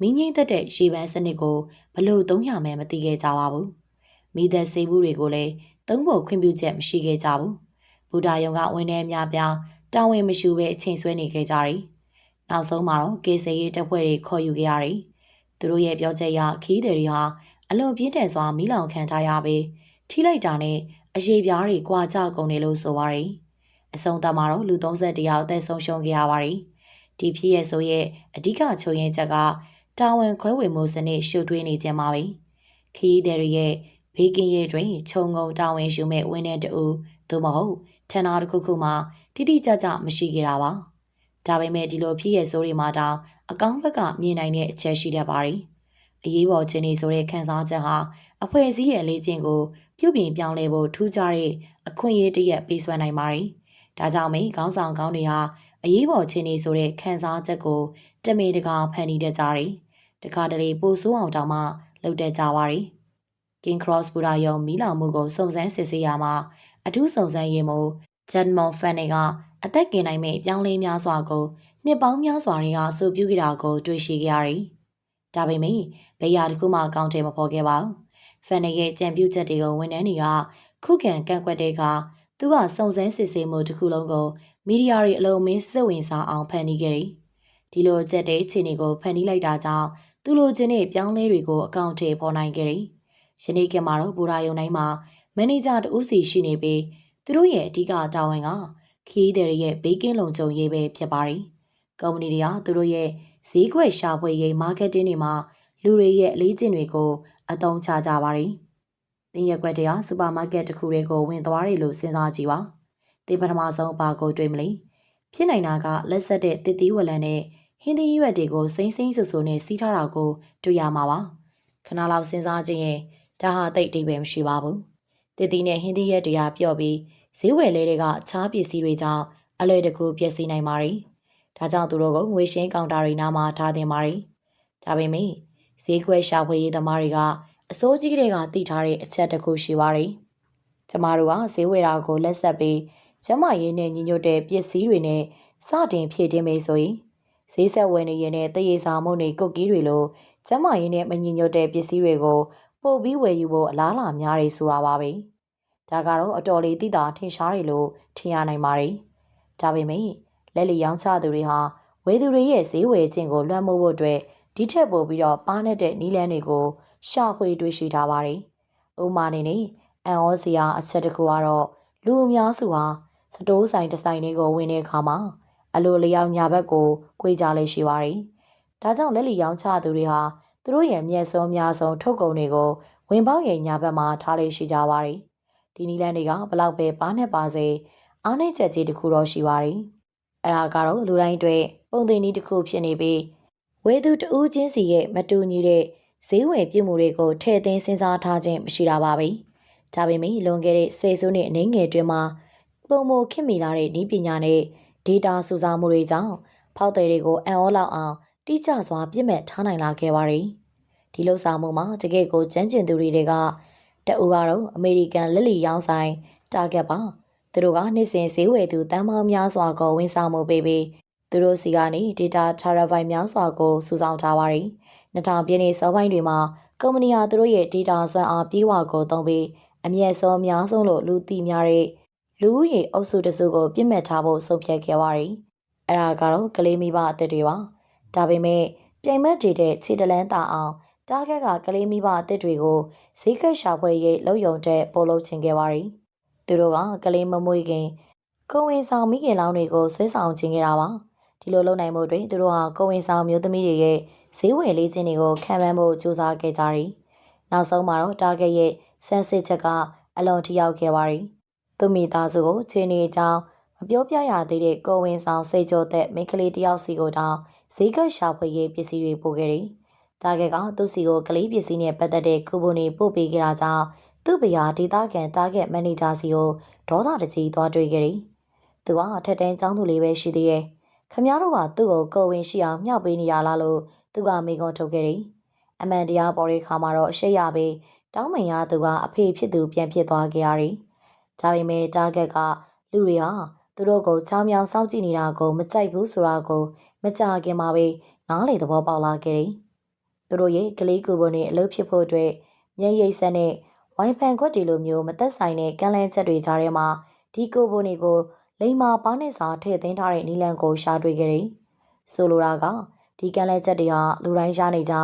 မင်းငိမ့်သက်တဲ့ရှေ့ပန်းစနစ်ကိုဘလို့သုံးရမယ်မသိခဲ့ကြပါဘူး။မိသက်စေဘူးတွေကိုလည်းသုံးဖို့ခွင့်ပြုချက်မရှိခဲ့ကြဘူး။ဘူတာယုံကဝန်ထမ်းများပြားတာဝန်မရှိဘဲအချိန်ဆွဲနေခဲ့ကြတယ်။နောက်ဆုံးမှာတော့ကေဆေးရေးတပ်ဖွဲ့တွေခေါ်ယူခဲ့ရတယ်။သူတို့ရဲ့ပြောချက်အရခီးသည်တွေဟာအလွန်ပြင်းထန်စွာမီးလောင်ခံထားရပြီးထိလိုက်တာနဲ့အရေးပြားတွေကွာကြကုန်တယ်လို့ဆိုပါတယ်။အဆုံးသတ်မှာတော့လူ31ယောက်အသက်ဆုံးရှုံးခဲ့ရပါတယ်။ဒီဖြစ်ရဆိုရဲ့အဓိကချုပ်ရင်းချက်ကတာဝန်ခွဲဝေမှုစနစ်ရှုပ်ထွေးနေခြင်းပါပဲ။ခီးသည်တွေရဲ့ဘေးကင်းရေးတွင်ခြုံငုံတာဝန်ယူမဲ့ဝန်ထမ်းတဦးသို့မဟုတ်ဌာနတစ်ခုခုမှတိတိကျကျမရှိခဲ့တာပါ။ဒါပေမဲ့ဒီလိုဖြစ်ရဆိုတွေမှာတောင်အကောင်းဘက်ကမြင်နိုင်တဲ့အချက်ရှိတတ်ပါတယ်။အရေးပေါ်ခြင်းနေဆိုတဲ့ခန်းစားချက်ဟာအဖွဲ့အစည်းရဲ့အလေးချင်းကိုပြုပြင်ပြောင်းလဲဖို့ထူးခြားတဲ့အခွင့်အရေးတစ်ရပ်ပေးစွမ်းနိုင်ပါတယ်။ဒါကြောင့်မိခေါင်းဆောင်ကောင်းတွေဟာအရေးပေါ်ခြင်းနေဆိုတဲ့ခန်းစားချက်ကိုတမေတကာဖန်တီးတတ်ကြတယ်။တခါတလေပိုဆိုးအောင်တောင်မှလုပ်တတ်ကြပါတယ်။ King Cross ဘူရာယုံမီးလောင်မှုကိုစုံစမ်းစစ်ဆေးရမှာအထူးစုံစမ်းရေးမှူးဂျန်မော်ဖန်နေကအသက်ကင်နိုင်မဲ့ပြောင်းလဲများစွာကိုနှစ်ပေါင်းများစွာတွေကအဆိုပြုခဲ့တာကိုတွေ့ရှိခဲ့ရတယ်။ဒါပေမဲ့ဘယ်ရာတစ်ခုမှအကောင့်ထဲမပေါ်ခဲ့ပါဘူး။ဖန်နေရဲ့ကြံပြုချက်တွေကိုဝန်ထမ်းတွေကခုခံကန့်ကွက်တဲ့အခါသူကစုံစမ်းစစ်ဆေးမှုတစ်ခုလုံးကိုမီဒီယာတွေအလုံးမင်းစိတ်ဝင်စားအောင်ဖန်တီးခဲ့တယ်။ဒီလိုအချက်တဲ့အခြေအနေကိုဖန်တီးလိုက်တာကြောင့်သူလိုချင်တဲ့ပြောင်းလဲတွေကိုအကောင့်ထဲပေါ်နိုင်ခဲ့တယ်။ယနေ့ကမှတော့ဘူရာယုံတိုင်းမှာမန်နေဂျာတဦးစီရှိနေပြီးသူတို့ရဲ့အဓိကတာဝန်ကခီးသည်ရဲ့ဘေးကင်းလုံခြုံရေးပဲဖြစ်ပါတယ်။ကုမ္ပဏီတွေကသူတို့ရဲ့ဈေးကွက်ရှာဖွေရေးမားကတ်တင်းတွေမှာလူတွေရဲ့အလေးကျင့်တွေကိုအသုံးချကြပါတယ်။တင်းရက်ွက်တွေကစူပါမားကတ်တစ်ခုတွေကိုဝင်သွားတယ်လို့စဉ်းစားကြည့်ပါ။ဒီပထမဆုံးဘာကိုတွေးမလဲ။ဖြစ်နိုင်တာကလက်ဆက်တဲ့တစ်သီးဝလံနဲ့ဟင်းသီးရွက်တွေကိုစိမ့်စိမ့်ဆူဆူနဲ့စီးထားတာကိုတွေ့ရမှာပါ။ခဏလောက်စဉ်းစားကြည့်ရင်ဒါဟာတိတ်တိတ်ပဲမရှိပါဘူး။တစ်သီးနဲ့ဟင်းသီးရက်တွေကပြော့ပြီး ဈေးဝယ်လဲတွေကအခြားပစ္စည်းတွေကြောင့်အလွယ်တကူပျက်စီးနိုင်ပါတယ်။ဒါကြောင့်သူတို့ကငွေရှင်းကောင်တာတွေနားမှာထားတင်ပါတယ်။ဒါပေမဲ့ဈေးကွက်ရှာဖွေရေးသမားတွေကအစိုးကြီးတွေကတည်ထားတဲ့အချက်တစ်ခုရှိပါတယ်။ကျမတို့ကဈေးဝယ်တာကိုလက်ဆက်ပြီးကျမရေးနဲ့ညီညွတ်တဲ့ပစ္စည်းတွေနဲ့စတင်ဖြည့်တင်းမယ်ဆိုရင်ဈေးဆက်ဝယ်နေရင်နဲ့တရေစာမုံတွေကုတ်ကီးတွေလိုကျမရေးနဲ့မညီညွတ်တဲ့ပစ္စည်းတွေကိုပို့ပြီးဝယ်ယူဖို့အလားအလာများတွေဆိုတာပါပဲ။ဒါကတော့အတော်လေးသိတာထင်ရှားတယ်လို့ထင်ရနိုင်ပါတယ်။ဒါပေမဲ့လက်လီရောင်းချသူတွေဟာဝယ်သူတွေရဲ့ဈေးဝယ်ခြင်းကိုလွှမ်းမိုးဖို့အတွက်ဒီထက်ပိုပြီးတော့ပါနေတဲ့နီးလန်းတွေကိုရှာဖွေတွေ့ရှိထားပါတယ်။ဥပမာအနေနဲ့အန်ဩစရာအချက်တစ်ခုကတော့လူအများစုဟာစတိုးဆိုင်တစ်ဆိုင်တွေကိုဝင်တဲ့အခါမှာအလိုလျောက်ညာဘက်ကိုခွေကြလေရှိပါတယ်။ဒါကြောင့်လက်လီရောင်းချသူတွေဟာသူတို့ရဲ့မျက်စုံများဆုံးထုတ်ကုန်တွေကိုဝင်ပေါက်ရဲ့ညာဘက်မှာထားလေရှိကြပါတယ်။ဒီနီလန်းတွေကဘလောက်ပဲပါနဲ့ပါစေအားနည်းချက်ကြီးတစ်ခုတော့ရှိပါတယ်။အဲ့ဒါကတော့လူတိုင်းအတွက်ပုံသင်နည်းတစ်ခုဖြစ်နေပြီးဝယ်သူတဦးချင်းစီရဲ့မတူညီတဲ့ဈေးဝယ်ပြုမှုတွေကိုထည့်သွင်းစဉ်းစားထားခြင်းမရှိတာပါပဲ။ဒါပေမဲ့လွန်ခဲ့တဲ့10စုနှစ်အနည်းငယ်အတွင်းမှာပုံမခင်မိလာတဲ့နည်းပညာနဲ့ဒေတာစုဆောင်းမှုတွေကြောင့်ဖောက်သည်တွေကိုအံ့ဩလောက်အောင်တိကျစွာပြစ်မှတ်ထားနိုင်လာခဲ့ပါတယ်။ဒီလှုပ်ဆောင်မှုမှာတကယ့်ကိုကြမ်းကျင်သူတွေကတအူကတော့အမေရိကန်လက်လီရောင်းဆိုင်တာဂက်ပါသူတို့ကနှစ်စဉ်ဈေးဝယ်သူတန်ပေါင်းများစွာကိုဝန်ဆောင်မှုပေးပြီးသူတို့စီကနေဒေတာထရာဘိုင်များစွာကိုစုဆောင်းထားပါတယ်။2000ပြည့်နှစ်စောပိုင်းတွေမှာကုမ္ပဏီဟာသူတို့ရဲ့ဒေတာစွမ်းအားပြေဝကိုသုံးပြီးအမြတ်ဆုံးအများဆုံးလို့လူသိများတဲ့လူဦးရေအုပ်စုတစုကိုပြစ်မှတ်ထားဖို့ဆုံးဖြတ်ခဲ့ပါတယ်။အဲ့ဒါကတော့ကလေးမိဘအသစ်တွေပါ။ဒါပေမဲ့ပြိုင်မက်တွေတဲ့ခြေတလန်းတာအောင်တားကက်ကကလေးမိဘအသစ်တွေကိုဈေးကက်ရှာဖွေရေးလှုပ်ယုံတဲ့ပို့လုပ်ချင်ခဲ့ပါတယ်။သူတို့ကကလေးမမွေးခင်ကိုဝင်ဆောင်မိခင်လောင်းတွေကိုဆွဲဆောင်ချင်ခဲ့တာပါ။ဒီလိုလုပ်နိုင်မှုတွေသူတို့ဟာကိုဝင်ဆောင်မျိုးသမီးတွေရဲ့ဈေးဝယ်လေးခြင်းတွေကိုခံမှန်းဖို့ကြိုးစားခဲ့ကြတယ်။နောက်ဆုံးမှာတော့တာဂက်ရဲ့စမ်းစစ်ချက်ကအလွန်ထိရောက်ခဲ့ပါတယ်။သူမိသားစုကိုခြေနေအကြောင်းမပြောပြရသေးတဲ့ကိုဝင်ဆောင်စိတ်ကြိုတဲ့မိန်းကလေးတယောက်စီကိုတောင်ဈေးကရှာဖွေရေးပစ္စည်းတွေပို့ခဲ့တယ်။တာဂက်ကသူ့စီကိုကလေးပစ္စည်းနဲ့ပတ်သက်တဲ့ကူပွန်တွေပို့ပေးခဲ့တာကြောင့်သူ့ဘရာဒေသခံတာဂက်မန်နေဂျာစီကိုဒေါသတကြီးသွားတွေ့ခဲ့တယ်။သူကထက်တန်းចောင်းသူလေးပဲရှိသေးရဲ့။ခမ ्या တို့ကသူ့ကိုကိုဝင်ရှိအောင်မြှောက်ပေးနေတာလားလို့သူကမိကုံးထုတ်ခဲ့တယ်။အမှန်တရားပေါ်တဲ့ခါမှာတော့ရှက်ရပြီးတောင်းပန်ရသူကအဖေဖြစ်သူပြန်ဖြစ်သွားခဲ့ရတယ်။ဒါပေမဲ့တာဂက်ကလူတွေဟာသူတို့ကိုချောင်းမြောင်စောင့်ကြည့်နေတာကိုမကြိုက်ဘူးဆိုတာကိုမကြခင်မှာပဲနားလေသဘောပေါက်လာခဲ့တယ်။သူတို့ရဲ့ကလေးကူပွန်တွေအလုပ်ဖြစ်ဖို့အတွက်မျက်ရည်ဆက်နဲ့ဝိုင်ဖန်ခွက်တွေလိုမျိုးမသက်ဆိုင်တဲ့ကန့်လန့်ချက်တွေကြားထဲမှာဒီကူပွန်တွေကိုလိမ္မာပါးနဲ့စာထည့်သွင်းထားတဲ့နီလန်ကိုရှာတွေ့ခဲ့တယ်။ဆိုလိုတာကဒီကန့်လန့်ချက်တွေဟာလူတိုင်းရှားနေကြ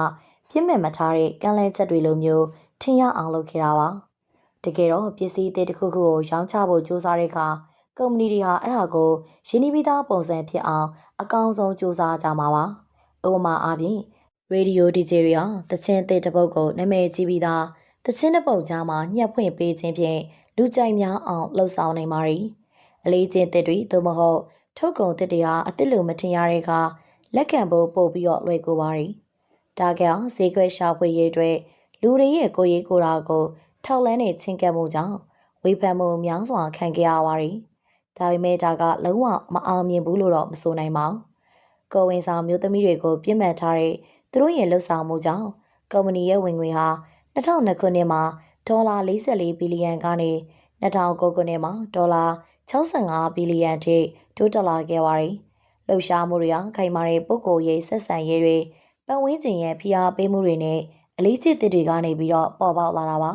ပြစ်မဲ့မထားတဲ့ကန့်လန့်ချက်တွေလိုမျိုးထင်ရအောင်လုပ်ခဲ့တာပါ။တကယ်တော့ပစ္စည်းအသစ်တစ်ခုခုကိုရောင်းချဖို့ကြိုးစားတဲ့အခါကုမ္ပဏီတွေဟာအဲ့ဒါကိုရင်းနှီးပြီးသားပုံစံဖြစ်အောင်အကောင်းဆုံးစူးစမ်းကြမှာပါ။ဥပမာအားဖြင့်ရေဒီယိုဒီဂျေတွေဟာတချင်းအသစ်တစ်ပုဒ်ကိုနာမည်ကြီးပြီးသားတချင်းတစ်ပုဒ်ကြားမှာညှက်ဖွင့်ပေးခြင်းဖြင့်လူကြိုက်များအောင်လှုပ်ဆောင်နိုင်ပါတယ်။အလေးချင်းသစ်တွေသို့မဟုတ်ထုတ်ကုန်သစ်တွေဟာအသစ်လိုမထင်ရတဲ့အခါလက်ခံဖို့ပို့ပြီးတော့လွယ်ကူပါတယ်။ဒါကြောင့်ဈေးကွက်ရှာဖွေရေးအတွက်လူတွေရဲ့ကိုယ်ရေးကိုယ်တာကိုထောက်လန်းတဲ့ချင်းကပ်မှုကြောင့်ဝေဖန်မှုများစွာခံခဲ့ရပါတယ်။ဒါပေမဲ့ဒါကလုံးဝမအောင်မြင်ဘူးလို့တော့မဆိုနိုင်ပါဘူး။ကိုဝင်ဆောင်မျိုးသမီးတွေကိုပြစ်မှတ်ထားတဲ့သူတို့ရဲ့လှုပ်ဆောင်မှုကြောင့်ကုမ္ပဏီရဲ့ဝင်ငွေဟာ2002ခုနှစ်မှာဒေါ်လာ44ဘီလီယံကနေ2009ခုနှစ်မှာဒေါ်လာ65ဘီလီယံထိတိုးတက်လာခဲ့ပါတယ်။လှုပ်ရှားမှုတွေဟာခိုင်မာတဲ့ပုဂ္ဂိုလ်ရေးဆက်ဆံရေးတွေပတ်ဝန်းကျင်ရဲ့ဖိအားပေးမှုတွေနဲ့အလေးကျင့်တွေကနေပြီးတော့ပေါ်ပေါက်လာတာပါ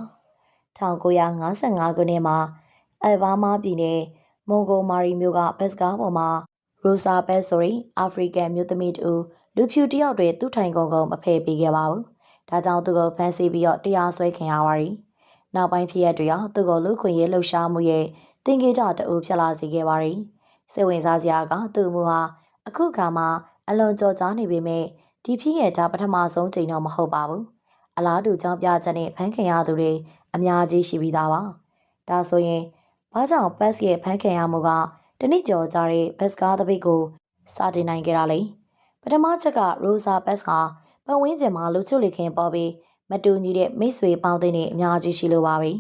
1955ခုနှစ်မှာအယ်ဘားမားပြည်နယ်မွန်ဂိုမာရီမြို့ကဘတ်စကားပေါ်မှာရိုဆာဘက်ဆိုရီအာဖရိကန်မျိုးသမီးတူလူဖြူတယောက်တွေသူ့ထိုင်ကုန်ကုန်မဖယ်ပေးခဲ့ပါဘူး။ဒါကြောင့်သူကိုဖမ်းဆီးပြီးတော့တရားစွဲခံရပါတယ်။နောက်ပိုင်းဖြစ်ရပ်တွေဟာသူ့ကိုလူခွင့်ရေးလှုပ်ရှားမှုရဲ့သင်္ကေတတအူဖြစ်လာစေခဲ့ပါတယ်။စိတ်ဝင်စားစရာကသူ့မှုဟာအခုခါမှာအလွန်ကြော်ကြားနေပေမဲ့ဒီဖြစ်ရပ်ဒါပထမဆုံးချိန်တော့မဟုတ်ပါဘူး။အလားတူကြောင်းပြချက်နဲ့ဖမ်းခံရသူတွေအများကြီးရှိပြီးသားပါ။ဒါဆိုရင်ဘာကြောင့်ပတ်စ်ရဲ့ဖမ်းခံရမှုကတနည်းကြော်ကြတဲ့ဘတ်စကားတပိတ်ကိုစတင်နိုင်ကြတာလေ။ပထမချက်ကရိုဆာဘတ်စ်ဟာပတ်ဝန်းကျင်မှာလူချုပ်လေခင်ပေါ်ပြီးမတူညီတဲ့မိတ်ဆွေပေါင်းသိန်းတွေအများကြီးရှိလိုပါပြီ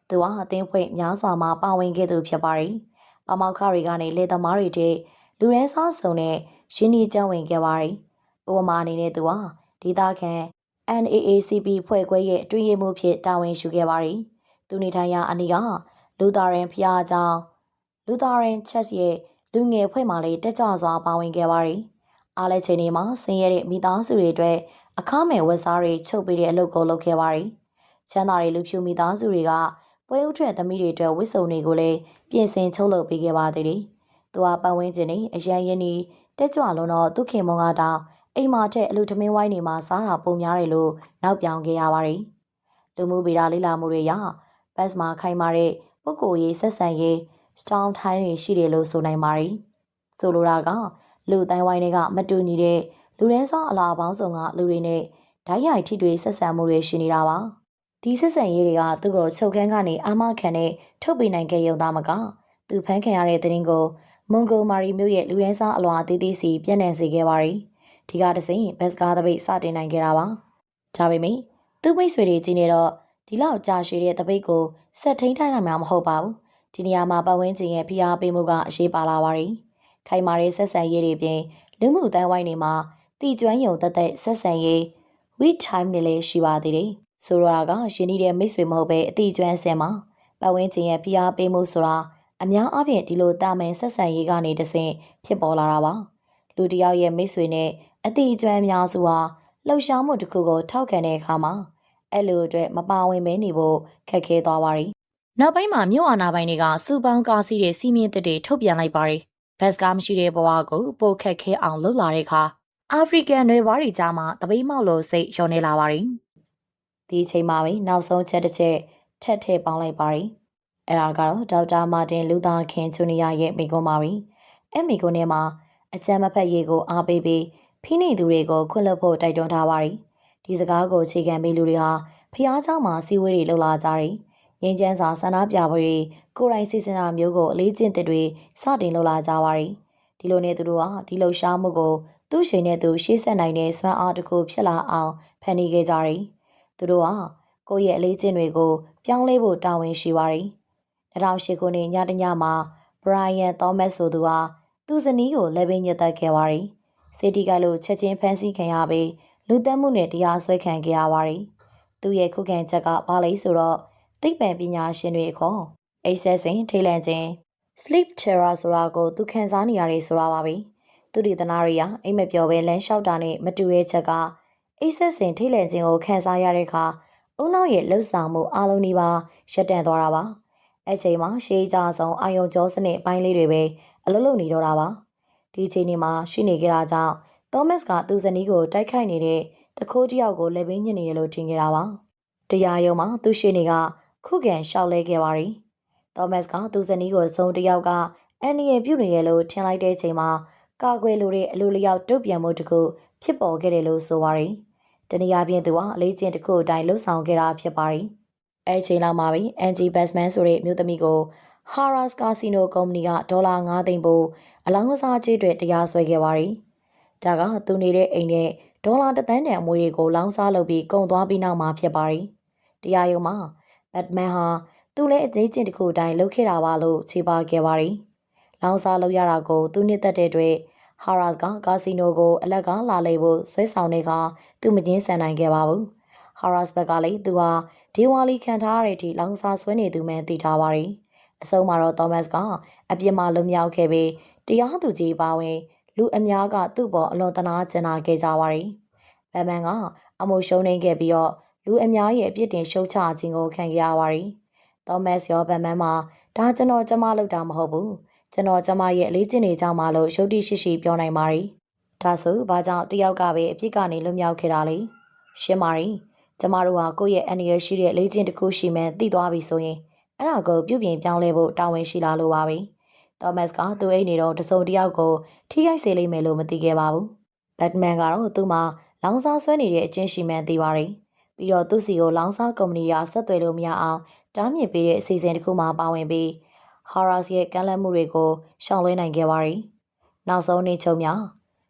သူဟာအသင်းဖွဲ့များစွာမှာပါဝင်ခဲ့သူဖြစ်ပါတယ်။ပမောက္ခတွေကနေလေသမားတွေတဲ့လူရန်စားစုံနဲ့ရင်းနှီးကြဝင်ခဲ့ပါတယ်။ဥပမာအနေနဲ့သူဟာဒေသခံ NAACP ဖွဲ့ခွဲရဲ့အတွင်းရေးမှူးဖြစ်တာဝန်ယူခဲ့ပါတယ်။သူနေထိုင်ရာအနီးကလူသားရင်ဖျားကြောင်လူသားရင်ချက်ရဲ့လူငယ်ဖွဲ့မှလည်းတက်ကြွစွာပါဝင်ခဲ့ပါတယ်။အားလည်းချိန်ဒီမှာဆင်းရဲတဲ့မိသားစုတွေအတွက်အခမဲ့ဝတ်စားတွေချုပ်ပေးတဲ့အလုပ်ကိုလုပ်ခဲ့ပါတယ်။ချမ်းသာတဲ့လူဖြူမိသားစုတွေကပွဲဥထွက်သမီးတွေအတွက်ဝတ်စုံတွေကိုလည်းပြင်ဆင်ချုပ်လုပ်ပေးခဲ့ပါသေးတယ်။သူဟာပတ်ဝန်းကျင်နဲ့အရန်ရင်းနှီးတက်ကြွလုံးတော့သူခင်မုံကတောင်အိမ်မာထက်အလူထမင်းဝိုင်းနေမှာစားတာပုံများတယ်လို့နောက်ပြောင်ခဲ့ရပါတယ်။လူမှုဗေဒလေ့လာမှုတွေအရဘတ်မှာခိုင်မာတဲ့ပုဂ္ဂိုလ်ရေးဆက်ဆံရေးစတောင်းထိုင်းတွေရှိတယ်လို့ဆိုနိုင်ပါတယ်။ဆိုလိုတာကလူတိုင်းဝိုင်းတွေကမတူညီတဲ့လူရင်းစားအလားပေါင်းစုံကလူတွေနဲ့ဓာတ်ရိုက်ထိတွေ့ဆက်ဆံမှုတွေရှိနေတာပါ။ဒီဆက်ဆံရေးတွေကသူ့ကိုချုပ်ခန်းကနေအာမခံနဲ့ထုတ်ပေးနိုင်ခဲ့ရုံသားမကသူဖမ်းခံရတဲ့တင်းကိုမွန်ဂိုမာရီမြို့ရဲ့လူရင်းစားအလွာအသေးသေးစီပြန့်နှံ့စေခဲ့ပါတယ်။ဒီကတစဉ်ဘတ်စကားတပိတ်စတင်နိုင်ခဲ့တာပါ။ဒါပေမဲ့သူ့မိတ်ဆွေတွေကြီးနေတော့ဒီလောက်ကြာရှည်တဲ့တပိတ်ကိုဆက်ထိန်ထိုင်နိုင်မှာမဟုတ်ပါဘူး။ဒီနေရာမှာပတ်ဝန်းကျင်ရဲ့ဖိအားပေးမှုကအရေးပါလာပါတယ်။ခိုင်မာတဲ့ဆက်ဆံရေးတွေပြင်လူမှုတန်းဝိုင်းတွေမှာတည်ကျွမ်းယုံသက်သက်ဆက်ဆံရေး we time နဲ့လည်းရှိပါသေးတယ်။ဆိုတော့ကရှင်နေတဲ့မိတ်ဆွေမဟုတ်ပဲအတိကျွမ်းစင်မှာပတ်ဝန်းကျင်ရဲ့ဖိအားပေးမှုဆိုတာအများအားဖြင့်ဒီလိုတာမန်ဆက်ဆံရေးကနေတဆင့်ဖြစ်ပေါ်လာတာပါ။လူတယောက်ရဲ့မိတ်ဆွေနဲ့အတိကျွမ်းများစုဟာလှုပ်ရှားမှုတစ်ခုကိုထောက်ခံတဲ့အခါမှာအဲ့လိုအတွက်မပါဝင်မဲနေဖို့ခက်ခဲသွားပါတယ်။နောက်ပိုင်းမှာမြို့အာဏာပိုင်တွေကစူပေါင်းကားစီးတဲ့စီးမြင့်တစ်တွေထုတ်ပြန်လိုက်ပါတယ်။ဘတ်စကားမရှိတဲ့ဘဝကိုပိုခက်ခဲအောင်လုပ်လာတဲ့အခါအာဖရိကန်နွယ်ဘွားတွေကြားမှာတပိမောက်လို့စိတ်လျော့နေလာပါတယ်။ဒီအချိန်မှာပဲနောက်ဆုံးချက်တစ်ချက်ထပ်ထည့်ပေါင်းလိုက်ပါတယ်။အဲ့ဒါကတော့ဒေါက်တာမာတင်လူသာခင်ဂျူနီယာရဲ့မိကွန်းပါပဲ။အဲ့မိကွန်းထဲမှာအကြမ်းမဖက်ရေးကိုအားပေးပြီးဖိနှိပ်သူတွေကိုခွင့်လွှတ်ဖို့တိုက်တွန်းထားပါတယ်။ဒီစကားကိုအခြေခံပြီးလူတွေဟာဖျားเจ้าမှာစီဝေးတွေလှုပ်လာကြတယ်။ငင်းချမ်းစာဆန္ဒပြပွဲတွေကိုယ်တိုင်စီစဉ်တာမျိုးကိုအလေးကျင့်တဲ့စတင်လှုပ်လာကြပါတယ်။ဒီလိုနဲ့သူတို့ဟာဒီလှုပ်ရှားမှုကိုသူ့ရှိန်နဲ့သူရှေ့ဆက်နိုင်တဲ့စွမ်းအားတစ်ခုဖြစ်လာအောင်ဖန်တီးခဲ့ကြတယ်။သူတို့ဟာကိုယ့်ရဲ့အလေးကျင့်တွေကိုပြောင်းလဲဖို့တာဝန်ရှိပါတယ်။2008ခုနှစ်ညတညမှာဘရိုင်ယန်သောမတ်ဆိုသူဟာသူ့ဇနီးကိုလက်ဘင်းညက်တက်ခဲ့ပါတယ်။စေတီကလို့ချက်ချင်းဖမ်းဆီးခံရပြီးလူတက်မှုနဲ့တရားစွဲခံခဲ့ရပါတယ်။သူ့ရဲ့ခုခံချက်ကဘာလဲဆိုတော့သိပ္ပံပညာရှင်တွေအခေါ်အိပ်ဆက်စဉ်ထိတ်လန့်ခြင်း sleep terror ဆိုတာကိုသူခံစားနေရတယ်ဆိုတာပါပဲ။သူဒီသနာရီယာအိမ်မပျော်ပဲလမ်းလျှောက်တာနဲ့မတူတဲ့ချက်ကအိပ်ဆက်စဉ်ထိတ်လန့်ခြင်းကိုခံစားရတဲ့အခါအုံနောက်ရဲ့လှုပ်ဆောင်မှုအလုံးဒီပါရပ်တန့်သွားတာပါ။အဲ့ချိန်မှာရှေးကြဆုံးအာယုံကြောစနစ်အပိုင်းလေးတွေပဲအလုံးလုံးနေတော့တာပါ။ဒီချိန်ဒီမှာရှိနေကြတာကြောင့်သောမတ်ကသူ့ဇနီးကိုတိုက်ခိုက်နေတဲ့တခိုးတယောက်ကိုလက်ဘင်းညစ်နေရလို့ထင်ခဲ့တာပါ။တရားရုံးမှာသူ့ရှိနေကခုခံလျှောက်လဲခဲ့ပါတယ်။သောမတ်ကသူ့ဇနီးကိုစုံတယောက်ကအန်နီရဲ့ပြုတ်နေရလို့ထင်လိုက်တဲ့ချိန်မှာကာကွယ်လိုတဲ့အလိုလျောက်တုတ်ပြန်မှုတစ်ခုဖြစ်ပေါ်ခဲ့တယ်လို့ဆိုပါတယ်။တနည်းအားဖြင့်သူကအလေးကျင့်တစ်ခုအတိုင်းလှုပ်ဆောင်ခဲ့တာဖြစ်ပါတယ်။အဲချိန်လောက်မှာပဲအန်ဂျီဘတ်မန်ဆိုတဲ့မြို့သမီးကိုဟာရာစ်ကာစီနိုကုမ္ပဏီကဒေါ်လာ9သိန်းပို့အလောင်းကစားကြေးတွေတရားစွဲခဲ့ပါတယ်။ဒါကသူနေတဲ့အိမ်နဲ့ဒေါ်လာ1 သန်းတန်အမွေတွေကိုလောင်းစားလုပ်ပြီးကုန်သွားပြီးနောက်မှာဖြစ်ပါတယ်။တရားရုံးမှာဘတ်မန်ဟာသူလည်းအသေးချင်းတစ်ခုအတိုင်းလုပ်ခဲ့တာပါလို့ခြေပခဲ့ပါတယ်။လောင်းစားလုပ်ရတာကိုသူနှစ်သက်တဲ့အတွက်ဟာရာစ်ကကာစီနိုကိုအလကားလာလေဖို့ဆွဲဆောင်တဲ့ကသူမငင်းဆန်နိုင်ခဲ့ပါဘူး။ဟာရာစ်ဘက်ကလည်းသူဟာဒေဝါလီခံထားရတဲ့အထိလောင်းစားဆွဲနေသူမှန်းသိထားပါတယ်။အဆုံးမှာတော့သောမတ်ကအပြစ်မှလွတ်မြောက်ခဲ့ပြီးတရားသူကြီးပါဝင်လူအများကသူ့ပေါ်အလွန်တနာကျင်နာခဲ့ကြပါတယ်။ဘတ်မန်ကအမှုရှုံးနေခဲ့ပြီးတော့လူအများရဲ့အပြစ်တင်ရှုတ်ချခြင်းကိုခံခဲ့ရပါတယ်။သောမတ်ရောဘတ်မန်မှာဒါကျွန်တော်ကျမလုပ်တာမဟုတ်ဘူး။ကျွန်တော်ကျမရဲ့အလေးကျင့်နေကြမှာလို့ရုပ်တိရှိရှိပြောနိုင်ပါတယ်။ဒါဆိုဘာကြောင့်တယောက်ကပဲအပြစ်ကနေလွတ်မြောက်ခဲ့တာလဲ။ရှင်းပါတယ်။ကျမတို့ဟာကိုယ့်ရဲ့အန္တရာယ်ရှိတဲ့လေးကျင့်တစ်ခုရှိမှန်းသိသွားပြီဆိုရင်အဲ့ဒါကိုပြုပြင်ပြောင်းလဲဖို့တာဝန်ရှိလာလို့ပါပဲ။သောမတ်ကသူ့အိမ်နေတော့တစုံတစ်ယောက်ကိုထိခိုက်စေလိမ့်မယ်လို့မသိခဲ့ပါဘူး။ဘတ်မန်ကတော့သူ့မှာလောင်စာဆွဲနေတဲ့အချင်းရှိမှန်းသိပါတယ်။ပြီးတော့သူ့စီကိုလောင်စာကုမ္ပဏီကဆက်သွယ်လို့မရအောင်တားမြစ်ပေးတဲ့အစီအစဉ်တစ်ခုမှပါဝင်ပြီးဟာရာစ်ရဲ့ကန့်လန့်မှုတွေကိုရှောင်လွှဲနိုင်ခဲ့ပါတယ်။နောက်ဆုံးနေ့ချုပ်မျာ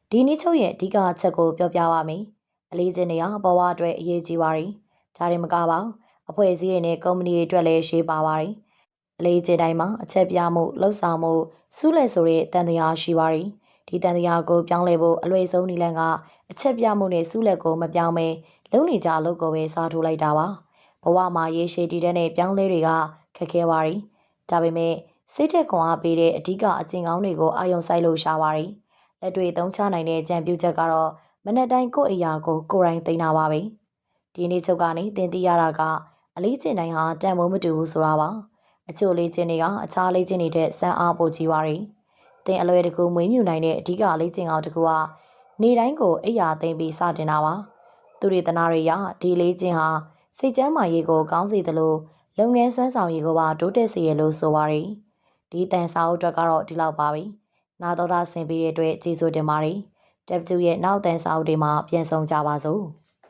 းဒီနေ့ချုပ်ရဲ့အဓိကအချက်ကိုပြောပြပါမယ်။အလေးကျင့်နေရဘဝအတွက်အရေးကြီးပါတယ်။ဒါရင်မကပါဘူး အဖွဲ့အစည်းတွေနဲ့ကုမ္ပဏီတွေအတွက်လည်းရှေးပါပါတယ်။အလေးကျတိုင်းမှာအချက်ပြမှုလှုပ်ဆောင်မှုစူးလက်ဆိုတဲ့တန်တရားရှိပါတယ်။ဒီတန်တရားကိုပြောင်းလဲဖို့အလွယ်ဆုံးနည်းလမ်းကအချက်ပြမှုနဲ့စူးလက်ကိုမပြောင်းမဲလုံနေကြအလုပ်ကိုပဲစားထိုးလိုက်တာပါ။ဘဝမှာရေရှည်တည်တဲ့ပြောင်းလဲတွေကခက်ခဲပါတယ်။ဒါပေမဲ့စိတ်ထက်ခွန်အားပေးတဲ့အဓိကအကျင့်ကောင်းတွေကိုအာရုံစိုက်လို့ရှာပါတယ်။လက်တွေ့သုံးချနိုင်တဲ့ကြံပြုချက်ကတော့မနေ့တိုင်းကိုယ့်အရာကိုကိုယ်တိုင်သိနေတာပါပဲ။ဒီနေ့ချုပ်ကနေသင်သိရတာကအလေးကျင့်တိုင်းဟာတန်ဖိုးမတူဘူးဆိုတာပါ။အချို့လေးကျင့်တွေကအခြားလေးကျင့်နေတဲ့စံအားပိုကြီးပါတယ်။သင်အလွယ်တကူမွေးမြူနိုင်တဲ့အဓိကလေးကျင့်ကောင်းတစ်ခုကနေတိုင်းကိုအိယာသိမ့်ပြီးစတင်တာပါ။သူတွေတနာတွေရဒီလေးကျင့်ဟာစိတ်ကျမ်းမာရေးကိုကောင်းစေသလိုလုပ်ငန်းစွမ်းဆောင်ရည်ကိုပါတိုးတက်စေရလို့ဆိုပါတယ်။ဒီတန်စာအုပ်အတွက်ကတော့ဒီလောက်ပါပဲ။နာတော်တာဆင်ပေးတဲ့အတွက်ကျေးဇူးတင်ပါတယ်။တက်ကျူရဲ့နောက်တန်စာအုပ်တွေမှာပြန်ဆောင်ကြပါစို့။